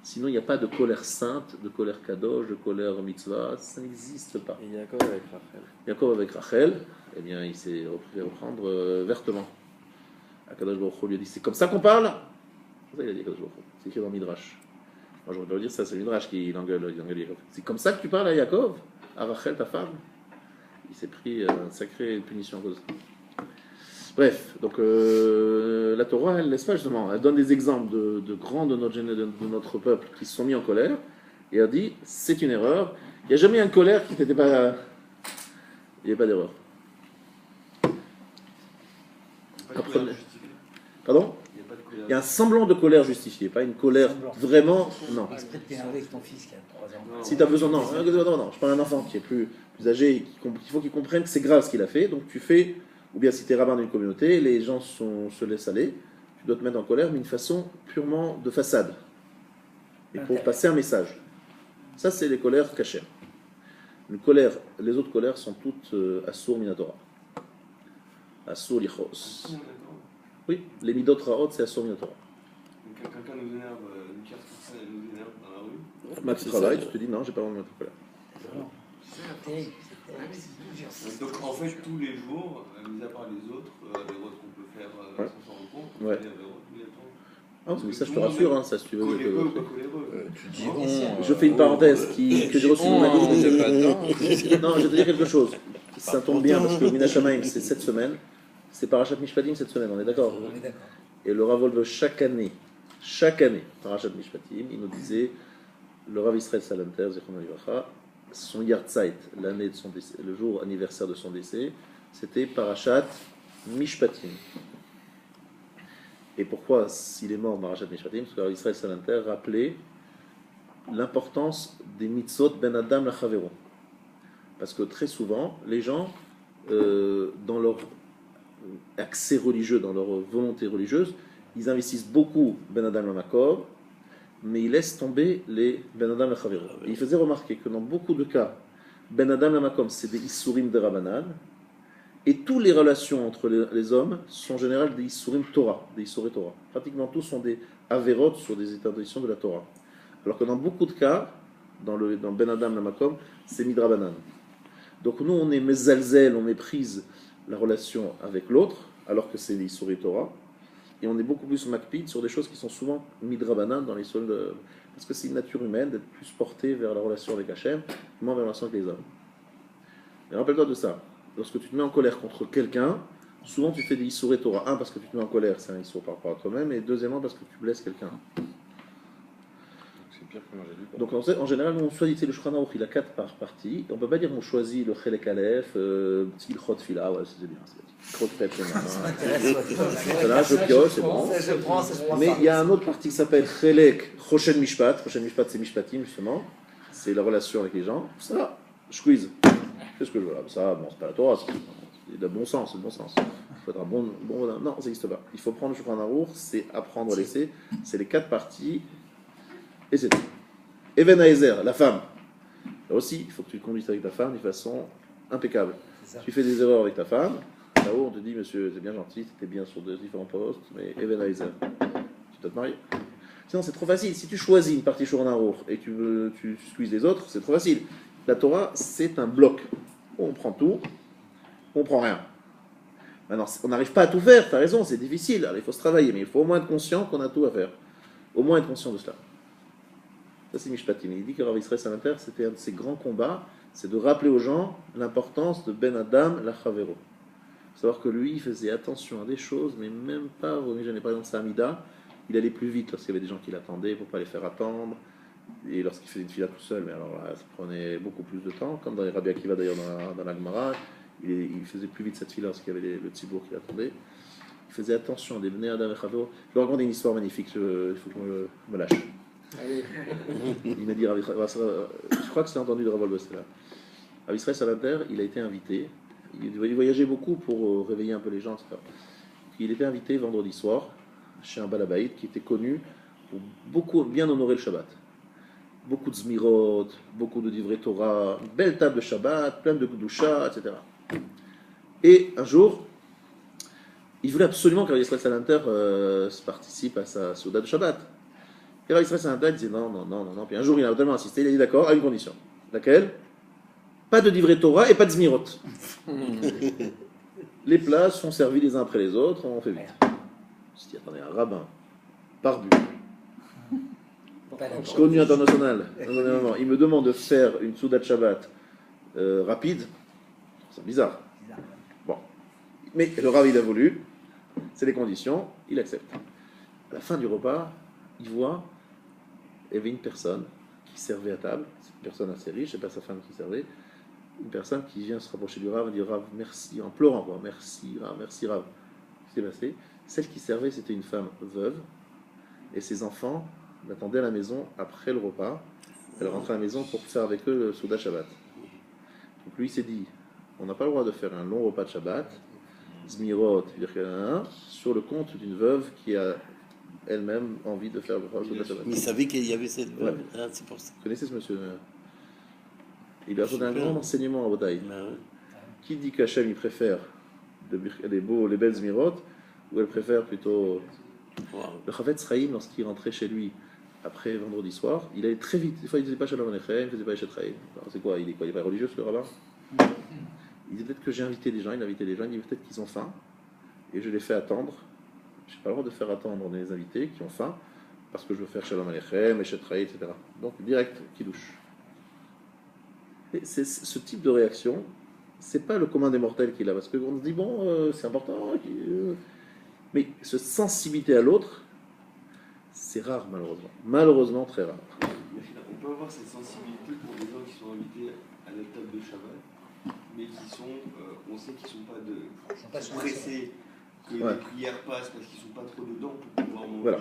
Sinon, il n'y a pas de colère sainte, de colère kadosh, de colère mitzvah, ça n'existe pas. Et Yaakov avec Rachel. Yaakov avec Rachel, eh bien, il s'est fait reprendre vertement. Akadosh Baruch Hu lui a dit, c'est comme ça qu'on parle? C'est ça qu'il a dit Akadosh Baruch Hu. C'est écrit dans Midrash. Moi, j'aurais pas dire ça, c'est Midrash qui l'engueule Yaakov. C'est comme ça que tu parles à Yaakov, à Rachel, ta femme? Il s'est pris une sacrée punition à cause de ça. Bref, donc la Torah, elle laisse pas justement, elle donne des exemples de grands de notre peuple qui se sont mis en colère, et elle dit, c'est une erreur. Il n'y a jamais une colère qui n'était pas... Il n'y a pas d'erreur. Apprenez. Pardon? Il y a un semblant de colère justifié, pas une colère vraiment... Non. Exprès de t'énerver avec ton fils qui a 3 ans. Si tu as besoin... Non, je parle d'un enfant qui est plus âgé, il faut qu'il comprenne que c'est grave ce qu'il a fait, donc tu fais... Ou bien si tu es rabbin d'une communauté, les gens se laissent aller, tu dois te mettre en colère, mais d'une façon purement de façade. Et pour passer un message. Ça, c'est les colères cachées. Une colère, les autres colères sont toutes Assour Minatora. Assour Lichos. Oui, les Midot Raot, c'est Assour Minatora. Donc quand quelqu'un nous énerve, une tierce personne elle nous énerve dans la rue. Max, tu travailles, tu te dis non, j'ai pas envie de mettre en colère. Donc en fait, tous les jours, mis à part les autres qu'on peut faire Ouais. sans s'en rendre compte, Ouais. les avérotes, tous les temps. Ah, mais ça, je te rassure, hein, ça, si tu veux. Coléreux ou pas coléreux. Tu dis Je fais une parenthèse que j'ai reçue de ma on n'est pas dedans. Non, je vais te dire quelque chose. Ça tombe bien parce que Mina Shamaim, c'est cette semaine. C'est Parashat Mishpatim cette semaine, on est d'accord? On est d'accord. Et le Rav Wolbe, chaque année, Parashat Mishpatim, il nous disait, le Rav Israël Salanter, Zichrono Livracha, son Yartzeit, l'année de son décès, le jour anniversaire de son décès, c'était Parashat Mishpatim. Et pourquoi, s'il est mort, Parashat Mishpatim? Parce que le Rav Israël Salanter rappelait l'importance des mitzvot ben Adam la Chavero. Parce que très souvent, les gens, dans leur accès religieux, dans leur volonté religieuse, ils investissent beaucoup ben Adam la Makom, mais ils laissent tomber les ben Adam la Chavero. Et il faisait remarquer que dans beaucoup de cas, ben Adam la Makom, c'est des Isurim de Rabbanan, et toutes les relations entre les hommes sont en général des Isurim Torah, des Isuré Torah. Pratiquement tous sont des Averot sur des interdictions de la Torah. Alors que dans beaucoup de cas, dans Ben Adam la Makom, c'est Midrabanan. Donc nous, on est mezalzel, on méprise la relation avec l'autre, alors que c'est l'Issouri Torah, et on est beaucoup plus makpid sur des choses qui sont souvent midrabanan dans les sols parce que c'est une nature humaine d'être plus portée vers la relation avec Hachem, moins vers la relation avec les hommes. Mais rappelle-toi de ça. Lorsque tu te mets en colère contre quelqu'un, souvent tu fais des Issouri Torah. Un, parce que tu te mets en colère, c'est un Issour par rapport à toi-même, et deuxièmement, parce que tu blesses quelqu'un. C'est pire que manger du porc. Donc en général, on choisit le Shulchan Aruch, il a 4 parties. On ne peut pas dire qu'on choisit le Chelek Aleph, Ilchot Fila, ouais, c'est bien. Trop de fête, là, je pioche, c'est bon. Ça, je prends. Mais il y a une autre partie qui s'appelle Chelek Choshen Mishpat. Choshen Mishpat, c'est Mishpatim, justement. C'est la relation avec les gens. Ça, je squeeze. Qu'est-ce que je veux là? Ça, bon, c'est pas la Torah, c'est de bon sens, c'est le bon sens. Il faut être un bon. Non, ça n'existe pas. Il faut prendre le Shulchan Aruch, c'est apprendre, laisser. C'est les 4 parties. Et c'est tout. Even Haezer, la femme. Là aussi, il faut que tu te conduises avec ta femme de façon impeccable. Tu fais des erreurs avec ta femme, là-haut on te dit, monsieur, c'est bien gentil, tu étais bien sur 2 différents postes, mais Even Haezer, tu dois te marier. Sinon, c'est trop facile. Si tu choisis une partie Shulchan Aruch et que tu squeezes les autres, c'est trop facile. La Torah, c'est un bloc. On prend tout, on prend rien. Maintenant, on n'arrive pas à tout faire, tu as raison, c'est difficile. Alors, il faut se travailler, mais il faut au moins être conscient qu'on a tout à faire. Au moins être conscient de cela. Ça, c'est Mishpatim. Il dit que Rav Israël Salanter, c'était un de ses grands combats, c'est de rappeler aux gens l'importance de Ben Adam la Chavero. Savoir que lui, il faisait attention à des choses, mais même pas au Par exemple, sa Amida, il allait plus vite lorsqu'il y avait des gens qui l'attendaient pour ne pas les faire attendre. Et lorsqu'il faisait une fila tout seul, mais alors là, ça prenait beaucoup plus de temps. Comme dans les Rabbi Akiva d'ailleurs dans la Gemara, il faisait plus vite cette fila lorsqu'il y avait le tzibour qui l'attendait. Il faisait attention des Ben Adam la Chavero. Je vais raconter une histoire magnifique, il faut que je me lâche. Il m'a dit, je crois que c'est entendu de Rav Wolbe, là. Rav Israël Salanter, il a été invité. Il voyageait beaucoup pour réveiller un peu les gens, etc. Il était invité vendredi soir chez un balabaïd qui était connu pour beaucoup bien honorer le Shabbat. Beaucoup de zmirot, beaucoup de divrei Torah, une belle table de Shabbat, plein de Kedusha, etc. Et un jour, il voulait absolument que Rav Israël Salanter participe à sa Souda de Shabbat. Et Rav Israël Salanter disait non. Puis un jour, il a tellement insisté, il a dit d'accord, à une condition. Laquelle? Pas de divrei Torah et pas de zmirot. Les plats sont servis les uns après les autres, on fait vite. Je me dit, attendez, un rabbin, barbu, connu international, il me demande de faire une Souda de Shabbat rapide, c'est bizarre. Bon. Mais le rabbin, il a voulu, c'est les conditions, il accepte. À la fin du repas, il voit, il y avait une personne qui servait à table, c'est une personne assez riche, c'est pas sa femme qui servait, une personne qui vient se rapprocher du Rav et dit Rav, merci, en pleurant, quoi, merci Rav. Qu'est-ce qui s'est passé? Celle qui servait, c'était une femme veuve, et ses enfants l'attendaient à la maison après le repas. Elle rentrait à la maison pour faire avec eux le Souda Shabbat. Donc lui, il s'est dit on n'a pas le droit de faire un long repas de Shabbat, Zmirot, sur le compte d'une veuve qui a elle-même envie de faire le Souda Shabbat. Mais il savait qu'il y avait cette veuve, Ouais. hein, c'est pour ça. Vous connaissez ce monsieur? Il lui a donné un grand enseignement à Botaï. Qui dit qu'Hachem il préfère les belles Zmirot ou elle préfère plutôt Le Chavetz Chaim, lorsqu'il rentrait chez lui après vendredi soir, il allait très vite. Des fois, il ne faisait pas Shalom Aleichem, il ne faisait pas Eshet Chaim. Alors, c'est quoi? Il est quoi? Il est pas religieux, ce rabbin? Il dit peut-être que j'ai invité des gens, il a invité des gens, il dit peut-être qu'ils ont faim, et je les fais attendre. Je n'ai pas le droit de faire attendre les invités qui ont faim, parce que je veux faire Shalom Aleichem, Eshet Chaim, etc. Donc, direct, Kiddush. Et c'est ce type de réaction, c'est pas le commun des mortels qu'il a, parce qu'on se dit, bon, c'est important, mais cette sensibilité à l'autre, c'est rare, malheureusement. Malheureusement, très rare. On peut avoir cette sensibilité pour des gens qui sont invités à la table de Shabbat, mais qui sont, on sait qu'ils ne sont pas pressés, que les prières passent parce qu'ils ne sont pas trop dedans pour pouvoir manger. Voilà.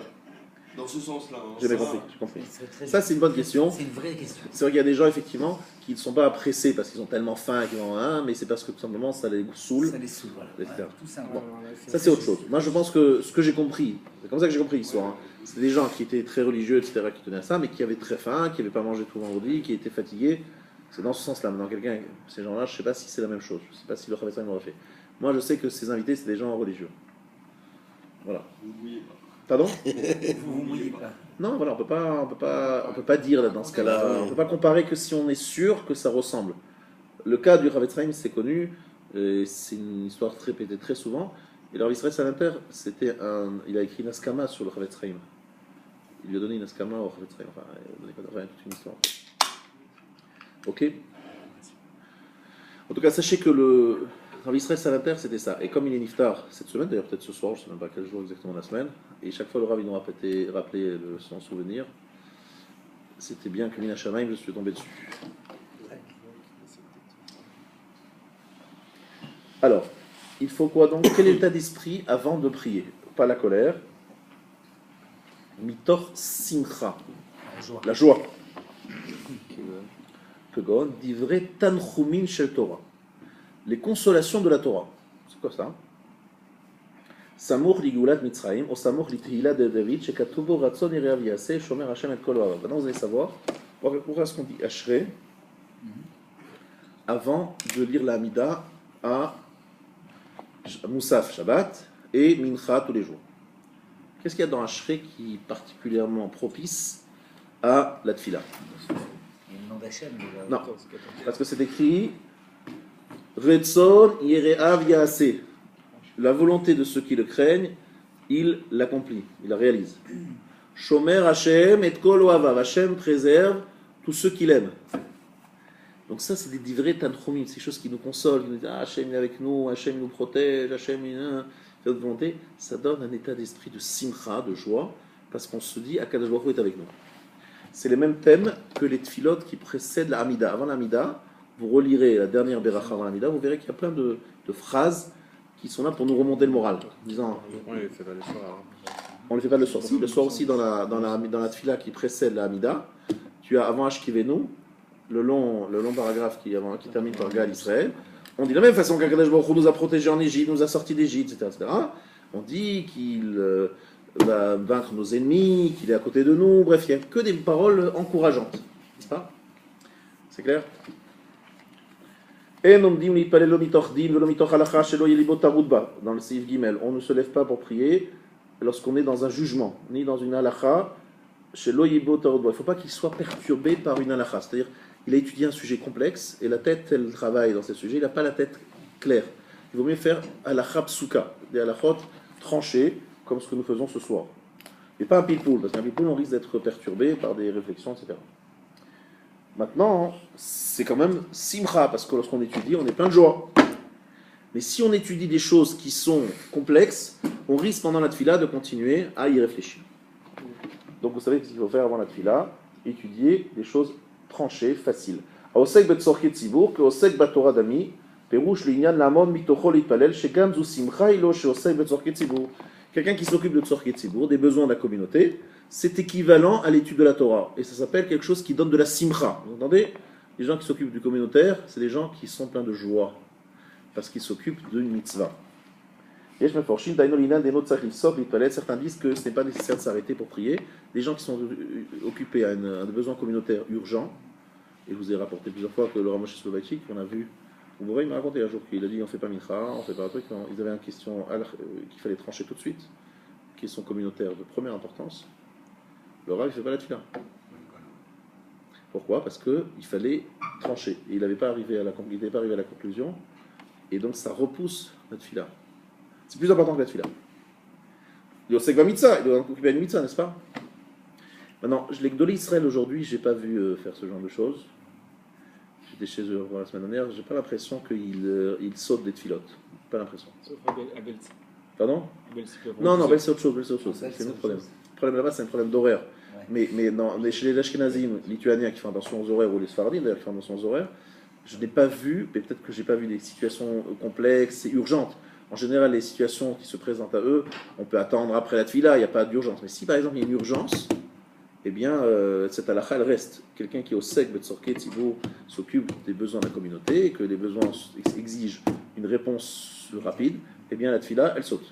Dans ce sens-là. Hein, j'ai compris. Ça, c'est une bonne question. C'est une vraie question. C'est vrai qu'il y a des gens, effectivement, qui ne sont pas pressés parce qu'ils ont tellement faim, qu'ils ont mais c'est parce que tout simplement ça les saoule. Ça les saoule, voilà. Etc. Ouais, tout simplement. Ça, c'est autre chose. Moi, je pense que ce que j'ai compris, c'est comme ça que j'ai compris l'histoire. Hein. C'était des gens qui étaient très religieux, etc., qui tenaient à ça, mais qui avaient très faim, qui n'avaient pas mangé tout vendredi, qui étaient fatigués. C'est dans ce sens-là. Maintenant, ces gens-là, je ne sais pas si c'est la même chose. Je ne sais pas si le Chavetz Chaim l'aurait fait. Moi, je sais que ces invités, c'est des gens religieux. Voilà. Vous ne mouillez pas. Pardon? Vous ne mouillez pas. Non, voilà, on peut pas dire là, dans ce cas-là. On peut pas comparer que si on est sûr que ça ressemble. Le cas du Chavetz Chaim, c'est connu. C'est une histoire répétée très souvent. Et alors, Israël Salanter, il a écrit une askama sur le Chavetz Chaim. Il lui a donné une askama au Chavetz Chaim. Enfin, il a donné toute une histoire. Ok. En tout cas, sachez que le Israël Salanter, c'était ça. Et comme il est niftar cette semaine, d'ailleurs peut-être ce soir, je ne sais même pas quel jour exactement la semaine, et chaque fois le Rav, il nous rappelait son souvenir, c'était bien que Mina Shamaim, je suis tombé dessus. Alors, il faut quoi donc? Quel état d'esprit avant de prier? Pas la colère. Mitor simcha. La joie. Kegon, divrei tanchumin shel Torah. Les consolations de la Torah. C'est quoi ça? Samour ligoulat mitzrayim, ou samour litihila de David, shekatubo ratzon ireav yaseh, shomer Hashem et kol oavav. Maintenant vous allez savoir pourquoi est-ce qu'on dit Ashrei avant de lire la Hamida à Moussaf Shabbat et Mincha tous les jours. Qu'est-ce qu'il y a dans Ashrei qui est particulièrement propice à la Tfila? Il y a le nom d'Hachem. Non, parce que c'est écrit Retzon Yereav Yaaseh. La volonté de ceux qui le craignent, il l'accomplit, il la réalise. Shomer Hashem et Kol Oavav. Hashem préserve tous ceux qu'il aime. Donc ça, c'est des divrei tanchumim, ces choses qui nous consolent, qui nous disent Hashem est avec nous, Hashem nous protège, Hashem fait notre volonté. Ça donne un état d'esprit de simcha, de joie, parce qu'on se dit Akadosh Baruch Hu est avec nous. C'est les mêmes thèmes que les tfilotes qui précèdent la Hamida. Avant la Hamida, vous relirez la dernière Beracha avant la Hamida, vous verrez qu'il y a plein de phrases qui sont là pour nous remonter le moral. En disant, on ne les fait pas le soir. on ne le fait pas le soir. Si, le soir aussi, dans la tfila qui précède la Hamida, tu as avant Ashkivenu, le long paragraphe qui termine par Gal Israël. On dit de la même façon qu'Akadosh Baruch Hu nous a protégés en Égypte, nous a sortis d'Égypte, etc. On dit qu'il va vaincre nos ennemis, qu'il est à côté de nous. Bref, il n'y a que des paroles encourageantes. N'est-ce pas? C'est clair? Dans le Seif Gimel, on ne se lève pas pour prier lorsqu'on est dans un jugement, ni dans une halakha. Il ne faut pas qu'il soit perturbé par une halakha. C'est-à-dire, il a étudié un sujet complexe et la tête, elle travaille dans ce sujet, il n'a pas la tête claire. Il vaut mieux faire halakha psuka, des halakhot tranchées, comme ce que nous faisons ce soir. Et pas un pilpoul, parce qu'un pilpoul, on risque d'être perturbé par des réflexions, etc. Maintenant, c'est quand même simcha, parce que lorsqu'on étudie, on est plein de joie. Mais si on étudie des choses qui sont complexes, on risque pendant la tfila de continuer à y réfléchir. Donc vous savez ce qu'il faut faire avant la tfila, étudier des choses tranchées, faciles. Aosek betzorke tzibur, que osek batora dami, perouche l'inyan lamon mitocho litpalel, shegam zu simcha ilo sheosek betzorke tzibur. Quelqu'un qui s'occupe de tzorke tzibur, des besoins de la communauté, c'est équivalent à l'étude de la Torah. Et ça s'appelle quelque chose qui donne de la simcha. Vous entendez? Les gens qui s'occupent du communautaire, c'est des gens qui sont pleins de joie. Parce qu'ils s'occupent d'une mitzvah. Certains disent que ce n'est pas nécessaire de s'arrêter pour prier. Des gens qui sont occupés à un besoin communautaire urgent, et je vous ai rapporté plusieurs fois que le Rav Moshe Soloveitchik, qu'on a vu, vous voyez, il m'a raconté un jour qu'il a dit on ne fait pas mincha, on ne fait pas un truc, ils avaient une question qu'il fallait trancher tout de suite. qui sont communautaires de première importance, le Rav ne fait pas la tefila. Pourquoi? Parce qu'il fallait trancher. Et il n'était pas arrivé à la conclusion. Et donc ça repousse la tefila. C'est plus important que la tefila. Il doit mitzvah, il doit occuper une mitzvah, n'est-ce pas? Maintenant, les Gdolé Israël aujourd'hui, je n'ai pas vu faire ce genre de choses. J'étais chez eux la semaine dernière, je n'ai pas l'impression qu'ils sautent des tfilotes. Pas l'impression. Sauf à Belsi. Pardon? Non, c'est autre chose. C'est un autre problème. Le problème là-bas, c'est un problème d'horaire. Ouais. Mais chez les Ashkenazim, lituaniens qui font attention aux horaires, ou les Sfaradim d'ailleurs qui font attention aux horaires, je n'ai pas vu, mais peut-être que je n'ai pas vu des situations complexes et urgentes. En général, les situations qui se présentent à eux, on peut attendre après la tefila, il n'y a pas d'urgence. Mais si par exemple il y a une urgence, eh bien cette halakha elle reste. Quelqu'un qui est au sec, Betzorke, Tzibour, s'occupe des besoins de la communauté et que les besoins exigent une réponse rapide, eh bien la tefila elle saute.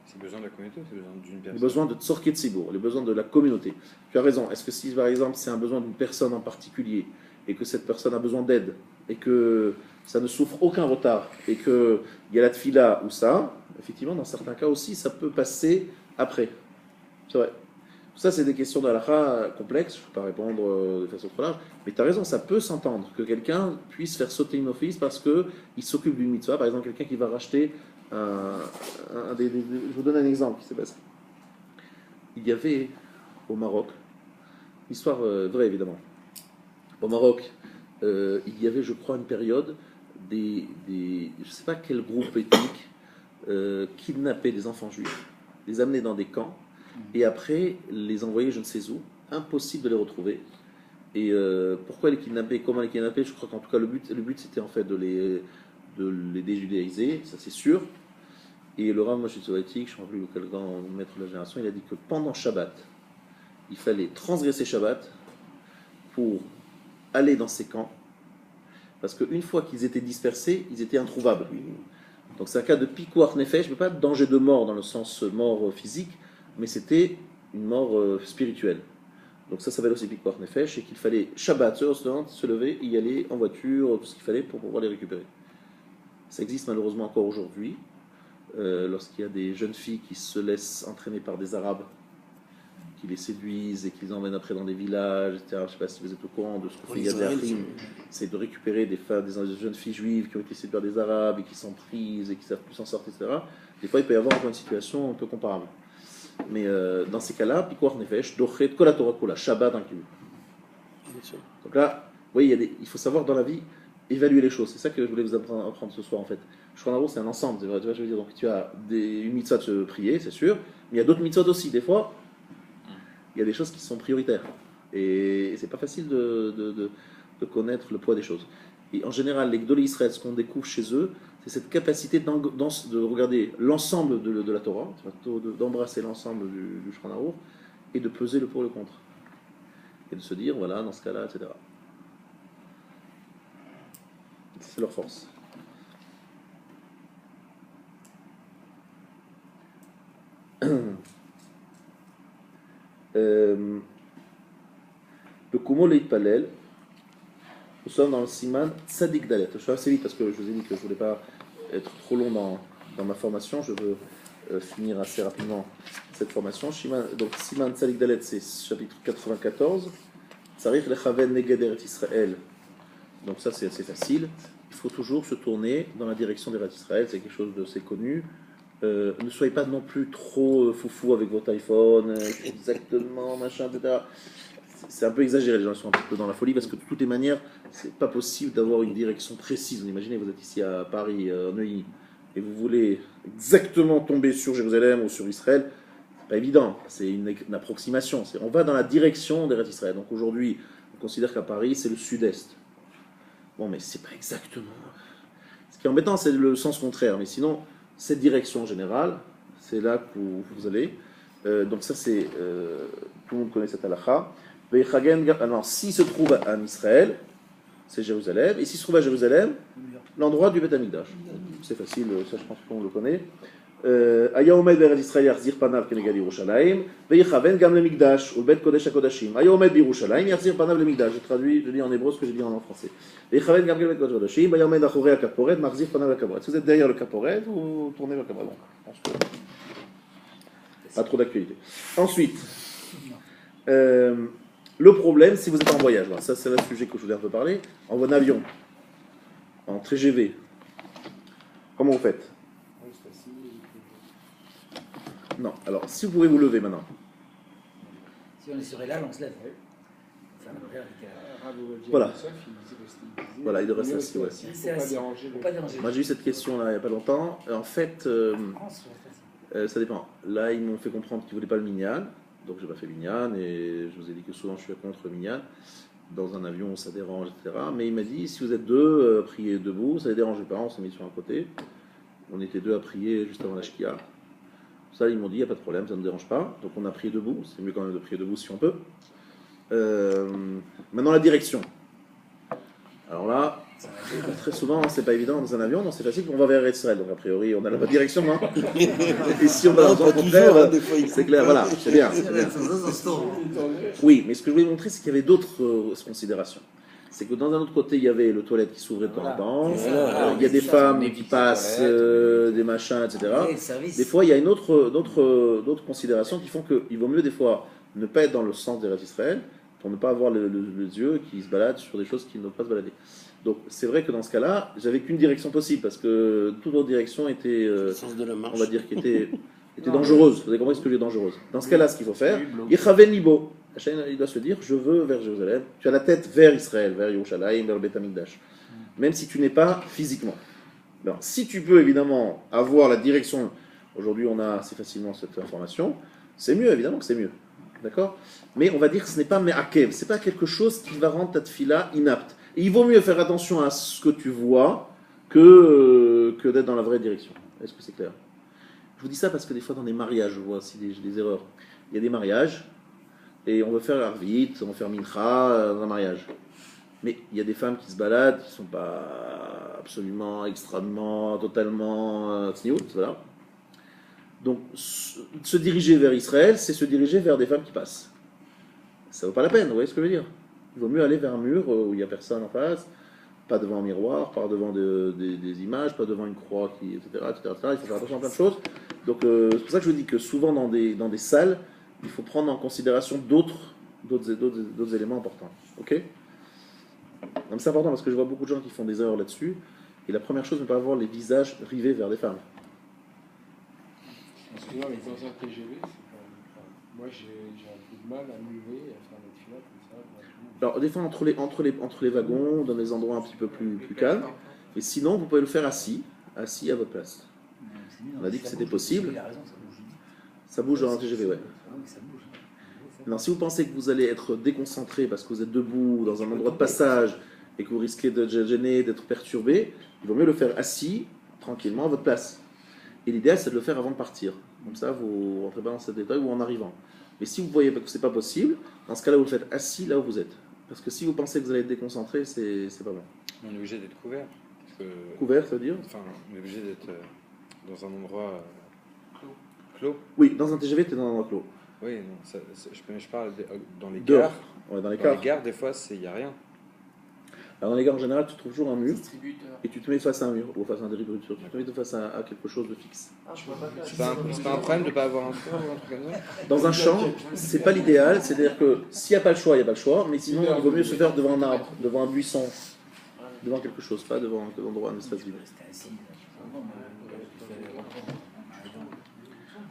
C'est besoin de la communauté ou c'est besoin d'une personne? Les besoins de Tzorke Tzibour, les besoins de la communauté. Tu as raison. Est-ce que si par exemple c'est un besoin d'une personne en particulier et que cette personne a besoin d'aide et que ça ne souffre aucun retard et qu'il y a la tefila ou ça, effectivement, dans certains cas aussi, ça peut passer après. C'est vrai. Tout ça, c'est des questions d'halakha complexes, je ne peux pas répondre de façon trop large, mais tu as raison, ça peut s'entendre que quelqu'un puisse faire sauter une office parce qu'il s'occupe d'une mitzvah, par exemple, quelqu'un qui va racheter je vous donne un exemple qui s'est passé. Il y avait au Maroc, histoire vraie évidemment, au Maroc, il y avait, je crois, une période je ne sais pas quel groupe ethnique kidnappait des enfants juifs, les amenait dans des camps, et après les envoyait je ne sais où, impossible de les retrouver. Et pourquoi les kidnapper, comment les kidnapper? Je crois qu'en tout cas le but c'était en fait de les déjudéiser, ça c'est sûr. Et le Rav Moshe Tzovatik, je ne sais plus lequel grand maître de la génération, il a dit que pendant Shabbat, il fallait transgresser Shabbat pour aller dans ces camps, parce qu'une fois qu'ils étaient dispersés, ils étaient introuvables. Donc c'est un cas de pikuach nefesh, mais pas de danger de mort dans le sens mort physique, mais c'était une mort spirituelle. Donc ça s'appelle aussi pikuach nefesh, et qu'il fallait Shabbat, se lever, y aller en voiture, tout ce qu'il fallait pour pouvoir les récupérer. Ça existe malheureusement encore aujourd'hui, lorsqu'il y a des jeunes filles qui se laissent entraîner par des Arabes, qui les séduisent et qui les emmènent après dans des villages, etc. Je ne sais pas si vous êtes au courant de ce que fait Yad Achim, c'est de récupérer des jeunes filles juives qui ont été séduites par des Arabes et qui sont prises et qui ne savent plus s'en sortir, etc. Des fois, il peut y avoir une situation un peu comparable. Mais dans ces cas-là, Pikuach Nefesh, Dochet, Kol HaTorah Kula, Shabbat inclus. Donc là, vous voyez, il faut savoir dans la vie évaluer les choses. C'est ça que je voulais vous apprendre ce soir en fait. Shulchan Aruch, c'est un ensemble. Tu vois, je veux dire, donc tu as une mitzvah de se prier, c'est sûr, mais il y a d'autres mitzvahs aussi. Des fois, il y a des choses qui sont prioritaires. Et c'est pas facile de connaître le poids des choses. Et en général, les Gdolé Israël, ce qu'on découvre chez eux, c'est cette capacité de regarder l'ensemble de la Torah, d'embrasser l'ensemble du Shulchan Aruch et de peser le pour et le contre. Et de se dire, voilà, dans ce cas-là, etc. C'est leur force. Le Kumo Leitpalel, nous sommes dans le Siman Tzadik Dalet. Je fais assez vite parce que je vous ai dit que je ne voulais pas être trop long dans ma formation. Je veux finir assez rapidement cette formation. Donc Siman Tzadik Dalet, c'est chapitre 94. Tzarich lechaven neged Eretz Israël. Donc ça c'est assez facile. Il faut toujours se tourner dans la direction d'Eretz Israël. C'est quelque chose d'assez connu. Ne soyez pas non plus trop foufou avec votre iPhone, exactement, machin, etc. C'est un peu exagéré, les gens sont un petit peu dans la folie, parce que de toutes les manières, c'est pas possible d'avoir une direction précise. Vous imaginez, vous êtes ici à Paris, en Neuilly, et vous voulez exactement tomber sur Jérusalem ou sur Israël, c'est pas évident, c'est une approximation. On va dans la direction d'Eretz Israël. Donc aujourd'hui, on considère qu'à Paris, c'est le sud-est. Bon, mais c'est pas exactement. Ce qui est embêtant, c'est le sens contraire, mais sinon, cette direction générale, c'est là que vous allez. Donc ça, c'est... tout le monde connaît cette halakha. Alors, s'il se trouve en Israël, c'est Jérusalem. Et s'il se trouve à Jérusalem, l'endroit du Beth Amikdash. C'est facile, ça je pense qu'on le connaît. Aya omed be'eretz Israël yachzir panav kenegad Yerushalayim ve'yichaven gam lemikdash u'bet kodesh hakodashim. Aya omed be'Yerushalayim yachzir panav lemikdash. Je lis en hébreu ce que j'ai dit en français. Ve'yichaven gam lemikdash kodesh hakodashim. Aya omed achorei hakaporet machzir panav hakaporet. Est-ce que vous êtes derrière le kaporet ou tournez vers le kaporet? Bon, je pense que... Pas trop d'actualité. Ensuite, le problème, si vous êtes en voyage, voilà, ça c'est le sujet que je voulais un peu parler, en avion, en TGV, comment vous faites? Non, alors si vous pouvez vous lever maintenant. Si on est sur Elal, on se lève. Enfin, Voilà. Voilà, il devrait rester assis, ouais. C'est assis. Faut pas déranger. Moi j'ai eu cette question là il n'y a pas longtemps. En fait, ça dépend. Là ils m'ont fait comprendre qu'ils ne voulaient pas le minyan, donc j'ai pas fait minyan et je vous ai dit que souvent je suis contre le minyan. Dans un avion ça dérange, etc. Mais il m'a dit si vous êtes deux, priez debout, ça ne les dérangeait pas, on s'est mis sur un côté. On était deux à prier juste avant la shkia. Ça ils m'ont dit il n'y a pas de problème, ça ne nous dérange pas. Donc on a prié debout, c'est mieux quand même de prier debout si on peut. Maintenant la direction. Alors là, très souvent, c'est pas évident dans un avion, donc c'est facile, on va vers Israël, donc a priori on a la bonne direction, non? Et si on va dans le contraire, c'est clair, voilà, c'est bien. Oui, mais ce que je voulais montrer, c'est qu'il y avait d'autres considérations. C'est que dans un autre côté, il y avait le toilette qui s'ouvrait de temps en temps, il y a des femmes qui passent, des machins, etc. Des fois, il y a d'autres considérations qui font qu'il vaut mieux des fois ne pas être dans le sens des Israël, pour ne pas avoir les yeux qui se baladent sur des choses qui ne doivent pas se balader. Donc c'est vrai que dans ce cas-là, j'avais qu'une direction possible, parce que toute autre direction était, on va dire, était dangereuse. Vous avez compris ce que je dis, dangereuse. Dans ce cas-là, ce qu'il faut faire, Yechaven Libo. Il doit se dire, je veux vers Jérusalem. Tu as la tête vers Israël, vers Yerushalayim, vers le Beth Amikdash. Même si tu n'es pas physiquement. Alors, si tu peux évidemment avoir la direction, aujourd'hui on a assez facilement cette information, c'est mieux, évidemment que c'est mieux. D'accord? Mais on va dire que ce n'est pas me'akev, c'est pas quelque chose qui va rendre ta tefila inapte. Et il vaut mieux faire attention à ce que tu vois que d'être dans la vraie direction. Est-ce que c'est clair? Je vous dis ça parce que des fois dans des mariages, je vois aussi des erreurs. Il y a des mariages et on veut faire Arvit, on veut faire Mincha dans un mariage. Mais il y a des femmes qui se baladent, qui ne sont pas absolument, extrêmement, totalement tsniout, voilà. Donc, se diriger vers Israël, c'est se diriger vers des femmes qui passent. Ça ne vaut pas la peine, vous voyez ce que je veux dire? Il vaut mieux aller vers un mur où il n'y a personne en face, pas devant un miroir, pas devant des images, pas devant une croix, etc., etc. Il faut faire attention à plein de choses. Donc, c'est pour ça que je vous dis que souvent dans des salles, il faut prendre en considération d'autres éléments importants. Ok? Donc, c'est important parce que je vois beaucoup de gens qui font des erreurs là-dessus. Et la première chose, ne pas avoir les visages rivés vers des femmes. Excusez-moi, mais dans un TGV, c'est quand même grave. Moi, j'ai un peu de mal à me lever et à faire des filas comme ça. Alors, des fois, entre les wagons, dans des endroits un petit peu plus calmes. Et sinon, vous pouvez le faire assis à votre place. On a dit que c'était possible. Ça bouge dans un TGV, ouais. Non, si vous pensez que vous allez être déconcentré parce que vous êtes debout dans un endroit de passage et que vous risquez de gêner, d'être perturbé, il vaut mieux le faire assis, tranquillement, à votre place. Et l'idéal, c'est de le faire avant de partir. Comme ça, vous ne rentrez pas dans ce détail ou en arrivant. Mais si vous voyez que ce n'est pas possible, dans ce cas-là, vous le faites assis là où vous êtes. Parce que si vous pensez que vous allez être déconcentré, c'est pas bon. On est obligé d'être couvert. Couvert, ça veut dire? Enfin, on est obligé d'être dans un endroit clos. Oui, dans un TGV, tu es dans un endroit clos. Oui, non, je parle dans les Dehors. gares. Ouais, dans les Dans les gares, des fois, il n'y a rien. Alors, dans les gares, en général, tu trouves toujours un mur Distributeur. et tu te mets face à un mur ou face à un distributeur. Tu te mets face à quelque chose de fixe. C'est pas un problème de ne pas avoir un tour ou un truc comme ça? Dans un champ, c'est pas l'idéal. C'est-à-dire que s'il n'y a pas le choix, il n'y a pas le choix. Mais sinon, il vaut mieux se faire devant un arbre, devant un buisson, devant quelque chose, pas devant un endroit, un espace vide.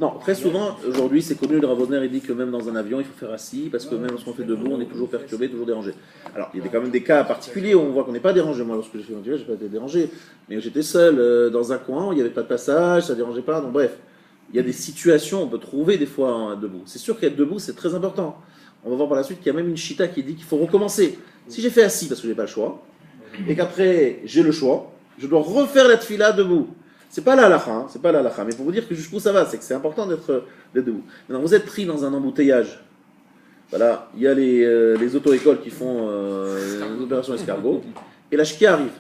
Non, très souvent, aujourd'hui, c'est connu, le Ravosner, il dit que même dans un avion, il faut faire assis, parce que même lorsqu'on fait debout, on est toujours perturbé, toujours dérangé. Alors, il y a quand même des cas particuliers où on voit qu'on n'est pas dérangé. Moi, lorsque j'ai fait mon TGV, je n'ai pas été dérangé. Mais j'étais seul dans un coin, où il n'y avait pas de passage, ça ne dérangeait pas. Donc, bref, il y a des situations, on peut trouver des fois hein, debout. C'est sûr qu'être debout, c'est très important. On va voir par la suite qu'il y a même une chita qui dit qu'il faut recommencer. Si j'ai fait assis, parce que je n'ai pas le choix, et qu'après, j'ai le choix, je dois refaire la tefila debout. C'est pas la halakha, hein, c'est pas la halakha, mais pour vous dire que jusqu'où ça va, c'est que c'est important d'être debout. Maintenant, vous êtes pris dans un embouteillage. Voilà, il y a les auto-écoles qui font une opération escargot, et la shkia arrive.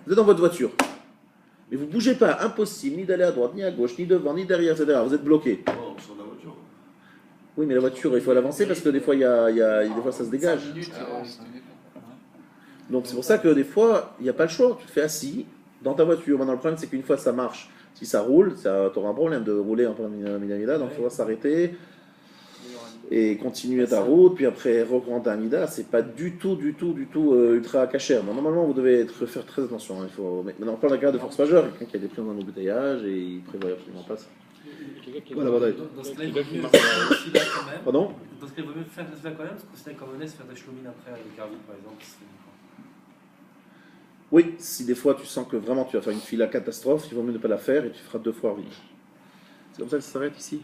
Vous êtes dans votre voiture, mais vous bougez pas, impossible, ni d'aller à droite, ni à gauche, ni devant, ni derrière, etc. Vous êtes bloqué. On sort de la voiture. Oui, mais la voiture, il faut l'avancer parce que des fois, des fois ça se dégage. Donc c'est pour ça que des fois, il n'y a pas le choix. Tu te fais assis dans ta voiture. Maintenant, le problème, c'est qu'une fois ça marche, Si ça roule, tu auras un problème de rouler en plein Amida, donc il faudra s'arrêter et continuer ta route, puis après reprendre ta Amida. C'est pas du tout ultra cachère. Bon, normalement, vous devez faire très attention. Hein. Mais on parle d'un cas de force majeure, quelqu'un qui a des pris dans un embouteillage et il prévoit absolument pas ça. Voilà, voilà. Dans ce cas, il vaut mieux faire la fila quand même. Pardon? Dans ce cas, il vaut mieux faire la fila quand même, parce que c'est comme honnête, faire des chlomines après avec Arvid par exemple. Oui, si des fois tu sens que vraiment tu vas faire une fila catastrophe, il vaut mieux ne pas la faire et tu feras 2 fois vite. C'est comme ça que ça s'arrête ici.